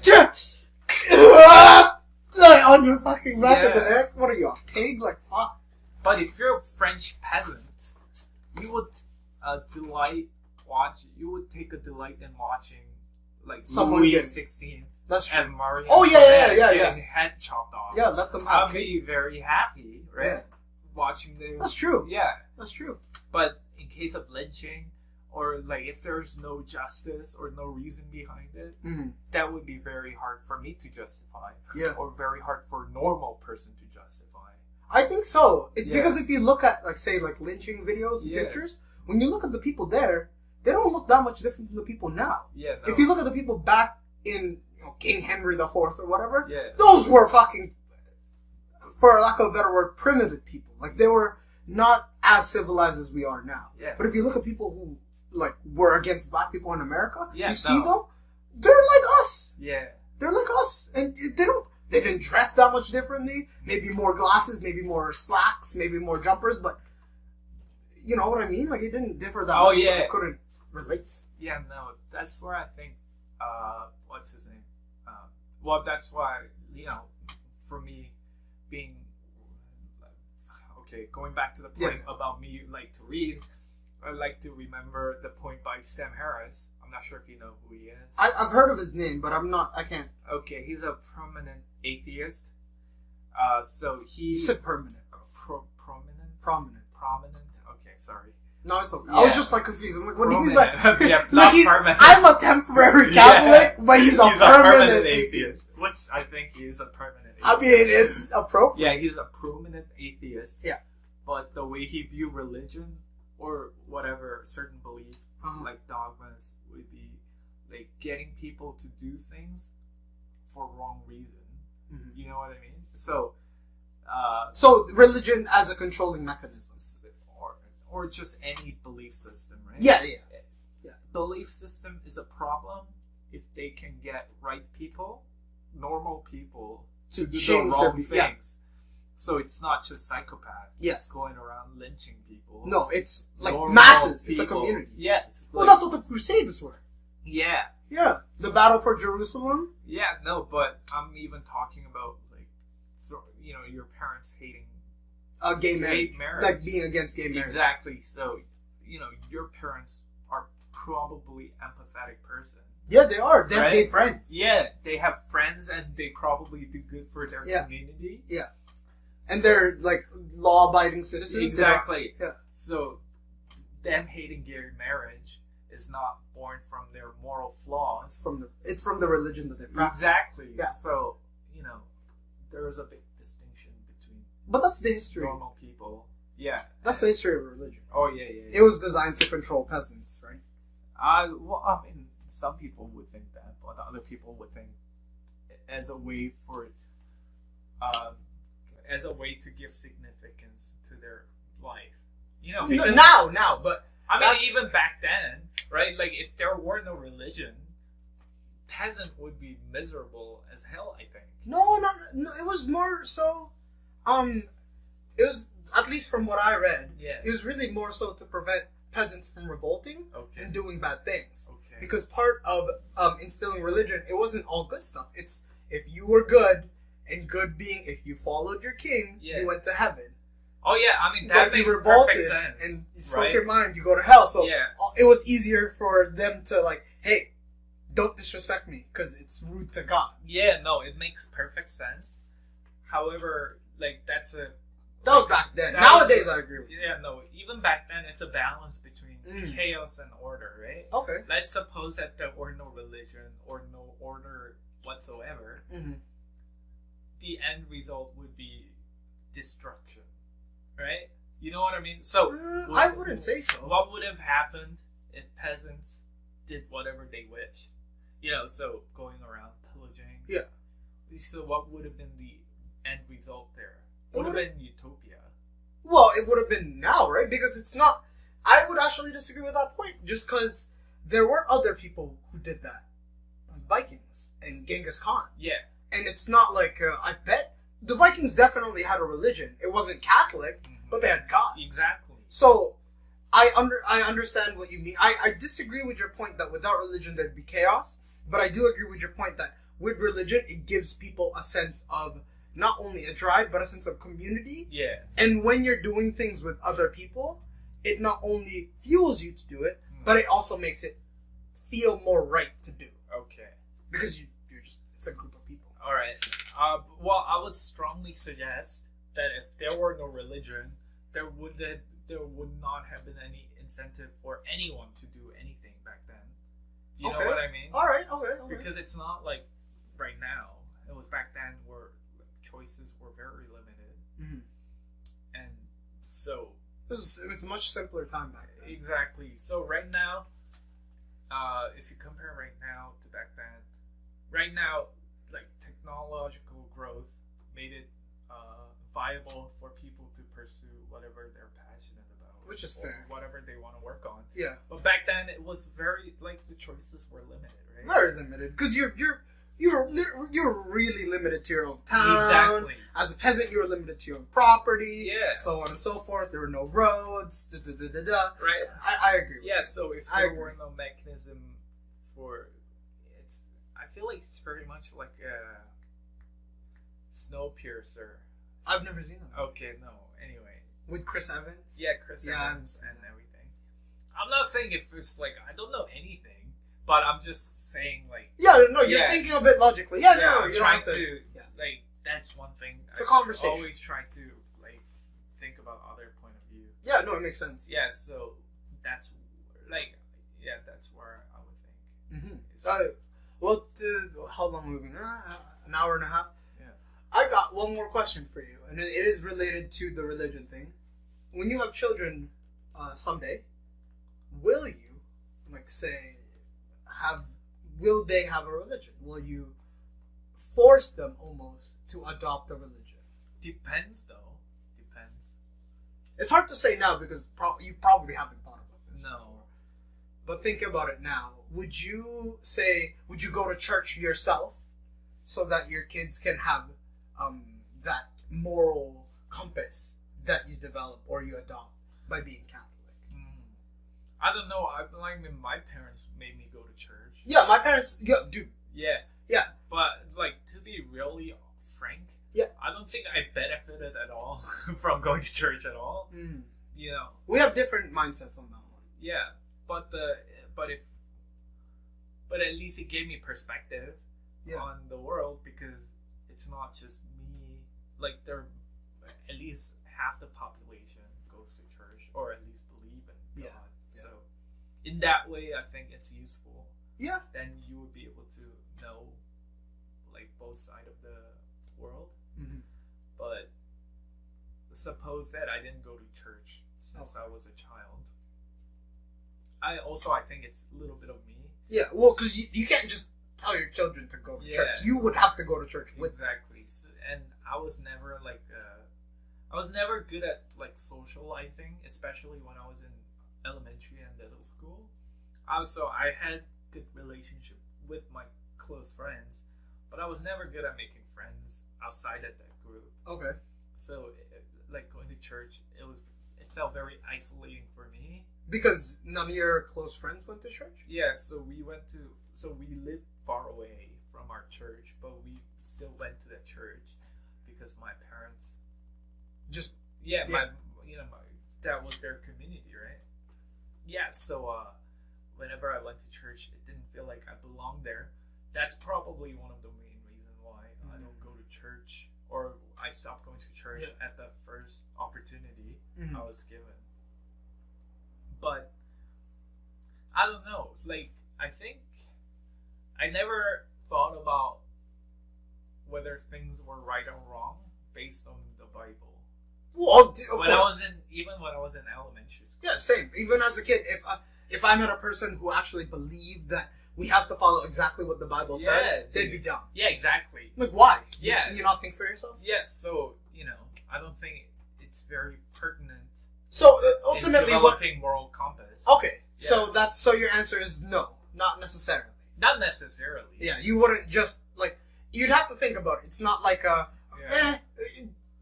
you're on your fucking back of the neck? What are you, a pig? Like, fuck. But if you're a French peasant, you would take a delight in watching, like, someone Louis XVI That's true. and Marie getting head chopped off. Yeah, let them have I'd be very happy, right? Yeah. Watching them. That's true. Yeah. That's true. But in case of lynching, or, like, if there's no justice or no reason behind it, that would be very hard for me to justify. Yeah. Or very hard for a normal person to justify. I think so. It's because if you look at, lynching videos and pictures, when you look at the people there, they don't look that much different from the people now. Yeah, no. If you look at the people back in King Henry IV or whatever, yeah. those were fucking, for lack of a better word, primitive people. Like, they were not as civilized as we are now. Yeah. But if you look at people who, were against black people in America, see them, they're like us. Yeah. They're like us. And they didn't dress that much differently. Maybe more glasses, maybe more slacks, maybe more jumpers, but you know what I mean? Like, it didn't differ that much. Yeah. So I couldn't relate. Yeah, no, that's where I think, what's his name? That's why, for me, being, going back to the point about me like to read, I like to remember the point by Sam Harris. I'm not sure if you know who he is. I've heard of his name, but I can't. Okay, he's a prominent atheist. So he... You said permanent. Prominent. Okay, sorry. No, it's okay. Yeah. I was just confused. I'm like, what do you mean by... not permanent. I'm a temporary Catholic, but he's a permanent atheist. Which I think he is a permanent atheist. I mean, it's appropriate. Yeah, he's a permanent atheist. Yeah. But the way he viewed religion, or whatever certain belief, like dogmas, would be like getting people to do things for wrong reason. Mm-hmm. You know what I mean? So religion as a controlling mechanism, or just any belief system, right? Yeah. Belief system is a problem if they can get right people, normal people, to do the wrong things. Yeah. So it's not just psychopaths going around lynching people. No, it's like masses. People. It's a community. Yeah. Well, that's what the Crusades were. Yeah. Yeah. The battle for Jerusalem. Yeah, no, but I'm even talking about, like, your parents hating gay marriage. Like, being against gay marriage. Exactly. So, your parents are probably empathetic person. Yeah, they are. They have gay friends. Yeah, they have friends and they probably do good for their community. Yeah. And they're, like, law-abiding citizens. Exactly. Yeah. So, them hating gay marriage is not born from their moral flaws. It's from the religion that they practice. Exactly. Yeah. So, there is a big distinction between... But that's the history. Normal people. Yeah. That's the history of religion. Oh, yeah. It was designed to control peasants, right? Well, I mean, some people would think that. what other people would think, as a way for, um, as a way to give significance to their life. You know, because, now, but I mean, even back then, right? Like, if there were no religion, peasant would be miserable as hell, I think. No, it was more so, it was, at least from what I read, Yeah. it was really more so to prevent peasants from revolting Okay. and doing bad things. Okay. Because part of instilling religion, it wasn't all good stuff. It's if you were good, and good being if you followed your king, Yeah. you went to heaven. Oh yeah, I mean But that if you makes revolted perfect sense. and you spoke right? your mind, you go to hell. So Yeah. it was easier for them to like, hey, don't disrespect me because it's rude to God. Yeah, no, it makes perfect sense. However, like that's a That was back then. That Nowadays, was- I agree with you. yeah, no, even back then it's a balance between Mm. chaos and order, right? Okay. Let's suppose that there were no religion or no order whatsoever. Mm-hmm. The end result would be destruction, right? You know what I mean? So I wouldn't say so. What would have happened if peasants did whatever they wish? You know, so going around pillaging. Yeah. So what would have been the end result there? It Would have would've- been utopia. Well, it would have been now, right? Because it's not. I would actually disagree with that point, just because there were other people who did that, Vikings and Genghis Khan, Yeah. and it's not like I bet the Vikings definitely had a religion. It wasn't Catholic, but they had God. Exactly. So I understand what you mean. I disagree with your point that without religion there'd be chaos, but I do agree with your point that with religion it gives people a sense of not only a drive but a sense of community. Yeah. And when you're doing things with other people, it not only fuels you to do it, but it also makes it feel more right to do Okay. because you're just it's a group of people. All right. Well, I would strongly suggest that if there were no religion, there would not have been any incentive for anyone to do anything back then. Do you know what I mean? All right. Okay. Because it's not like right now. It was back then where choices were very limited, Mm-hmm. and so It was a much simpler time back then. exactly. So right now, if you compare right now to back then, right now, like technological growth made it viable for people to pursue whatever they're passionate about, Which is or fair. whatever they want to work on. Yeah. But back then, it was very like the choices were limited, right? Very limited because you're really limited to your own town. Exactly. As a peasant, you were limited to your own property. Yeah. So on and so forth. There were no roads. Right. So I agree. With Yeah, so if I there agree. were no mechanism for it's, I feel like it's very much like a Snowpiercer. I've never seen them. Okay, no. Anyway, With Chris Evans. yeah, Chris Yeah, Evans and everything. I'm not saying if it's like I don't know anything, but I'm just saying like Yeah, no, you're Yeah. thinking of it logically. Yeah, yeah, no, I'm you don't trying have to. to yeah. like that's one thing. It's a I conversation. always try to like think about other point of view. Yeah, no, it makes sense. Yeah, so that's like that's where I would think. Mm-hmm. It's- Well, how long have we been? An hour and a half. Yeah. I got one more question for you, and it is related to the religion thing. When you have children someday, will you, like, say, will they have a religion? Will you force them almost to adopt a religion? Depends though. Depends. It's hard to say now because you probably haven't thought about this. No. Before. But think about it now. Would you go to church yourself so that your kids can have that moral compass that you develop or you adopt by being Catholic? I don't know. I mean, my parents made me go to church. Yeah, my parents. Yeah, dude. Yeah. Yeah. But like to be really frank, Yeah. I don't think I benefited at all from going to church at all. Mm. You know. We have different mindsets on that one. Yeah. But at least it gave me perspective on the world because it's not just me. Like at least half the population goes to church or at least believe in God. So in that way, I think it's useful. Yeah. Then you would be able to know like both sides of the world. Mm-hmm. But suppose that I didn't go to church since I was a child. I think it's a little bit of me. Yeah, well, because you can't just tell your children to go to Yeah. church. You would have to go to church with them. Exactly. So, and I was never like, I was never good at like socializing, especially when I was in elementary and middle school. Also, I had good relationship with my close friends, but I was never good at making friends outside of that group. Okay. So, like going to church, it felt very isolating for me. Because none of your close friends went to church? Yeah, so we lived far away from our church, but we still went to that church because my parents Just my that was their community, right? Yeah, so whenever I went to church, it didn't feel like I belonged there. That's probably one of the main reasons why I don't go to church, or I stopped going to church at the first opportunity I was given. But I don't know. Like, I think I never thought about whether things were right or wrong based on the Bible. Well, When I was in elementary school. Yeah, same. Even as a kid, if I met a person who actually believed that we have to follow exactly what the Bible says, they'd be dumb. Yeah, exactly. Like, why? Yeah. Can you not think for yourself? Yes, so, I don't think it's very pertinent So, in ultimately, developing moral compass. Okay, Yeah. so your answer is no, not necessarily. Not necessarily. Yeah, you wouldn't just, like, you'd have to think about it. It's not like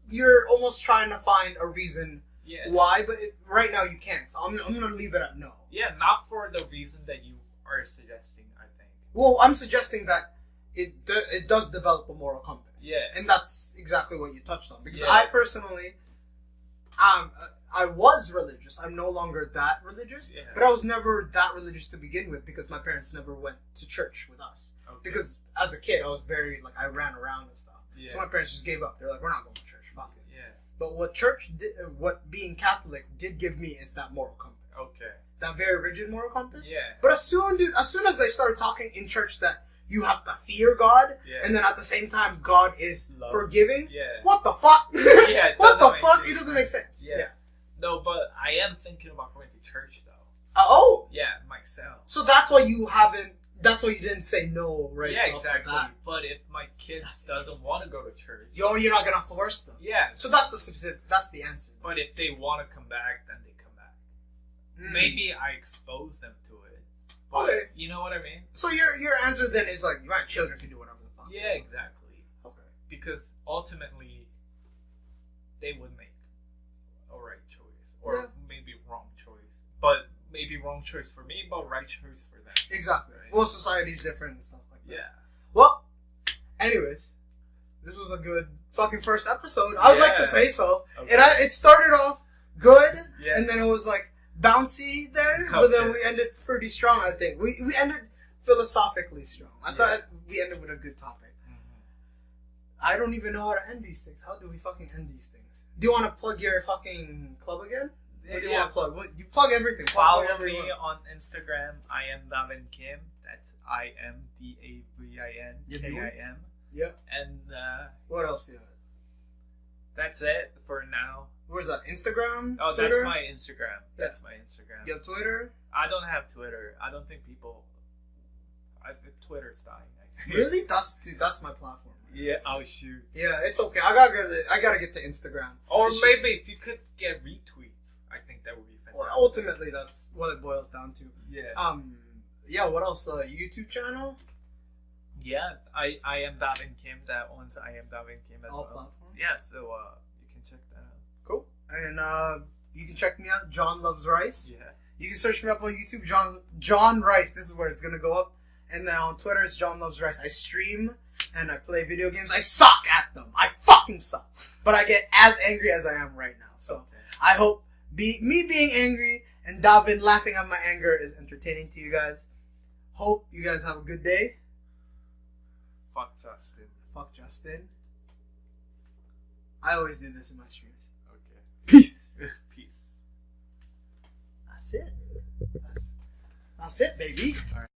you're almost trying to find a reason why, but right now you can't. So I'm going to leave it at no. Yeah, not for the reason that you are suggesting, I think. Well, I'm suggesting that it does develop a moral compass. Yeah. And that's exactly what you touched on. Because Yeah. I personally, I was religious. I'm no longer that religious. Yeah. But I was never that religious to begin with because my parents never went to church with us. Okay. Because as a kid, I was very, like, I ran around and stuff. Yeah. So my parents just gave up. They're like, we're not going to church. Fuck it. Yeah. But what being Catholic did give me is that moral compass. Okay. That very rigid moral compass. Yeah. But as soon as they started talking in church that you have to fear God, and then at the same time God is Love. forgiving. Yeah. What the fuck? Yeah, it what the doesn't make fuck? any It doesn't make sense. Yeah. No, but I am thinking about going to church though. Oh. Yeah, myself. So that's why you haven't. That's why you didn't say no, right? Yeah, off the exactly. bat. But if my kid doesn't want to go to church, You're not gonna force them. yeah. So that's the specific. That's the answer. But if they want to come back, then they come back. Mm. Maybe I expose them to it. But Okay. You know what I mean? So your answer then is like, my children can do whatever the fuck. Yeah, exactly. Okay. Because ultimately, they would make a right choice, or maybe wrong choice. But maybe wrong choice for me, but right choice for them. Exactly. Right. Well, society's different and stuff like that. Yeah. Well, anyways, this was a good fucking first episode. I would like to say so. Okay. It started off good, Yeah. and then it was like bouncy then, but then we ended pretty strong. I think we ended philosophically strong. I thought we ended with a good topic. I don't even know how to end these things. How do we fucking end these things? Do you want to plug your fucking club again? What do you want to plug? You plug everything. Follow Plug me everyone. on Instagram. I am Davin Kim. That's IMDAVINKIM. Yeah. And What else do you have? that's it for now. Where's that? Instagram? Oh, Twitter? that's my Instagram. That's my Instagram. You have Twitter? I don't have Twitter. I don't think people. I think Twitter's dying. I think. Really? That's my platform. Yeah. Oh shoot. Yeah, it's okay. I gotta get to Instagram. Or It's maybe if you could get retweets, I think that would be fantastic. Well, ultimately, that's what it boils down to. Yeah. Yeah. What else? YouTube channel. Yeah. I am Davin Kim. That one's I am Davin Kim as All well. platforms. Yeah. So you can check that out. Cool. And you can check me out. John Loves Rice. Yeah. You can search me up on YouTube. John Rice. This is where it's gonna go up. And then on Twitter, it's John Loves Rice. I stream and I play video games. I suck at them. I fucking suck. But I get as angry as I am right now. So I hope me being angry and Davin laughing at my anger is entertaining to you guys. Hope you guys have a good day. Fuck Justin. Fuck Justin. I always do this in my streams. Okay. Peace. Peace. That's it. That's it, baby. All right.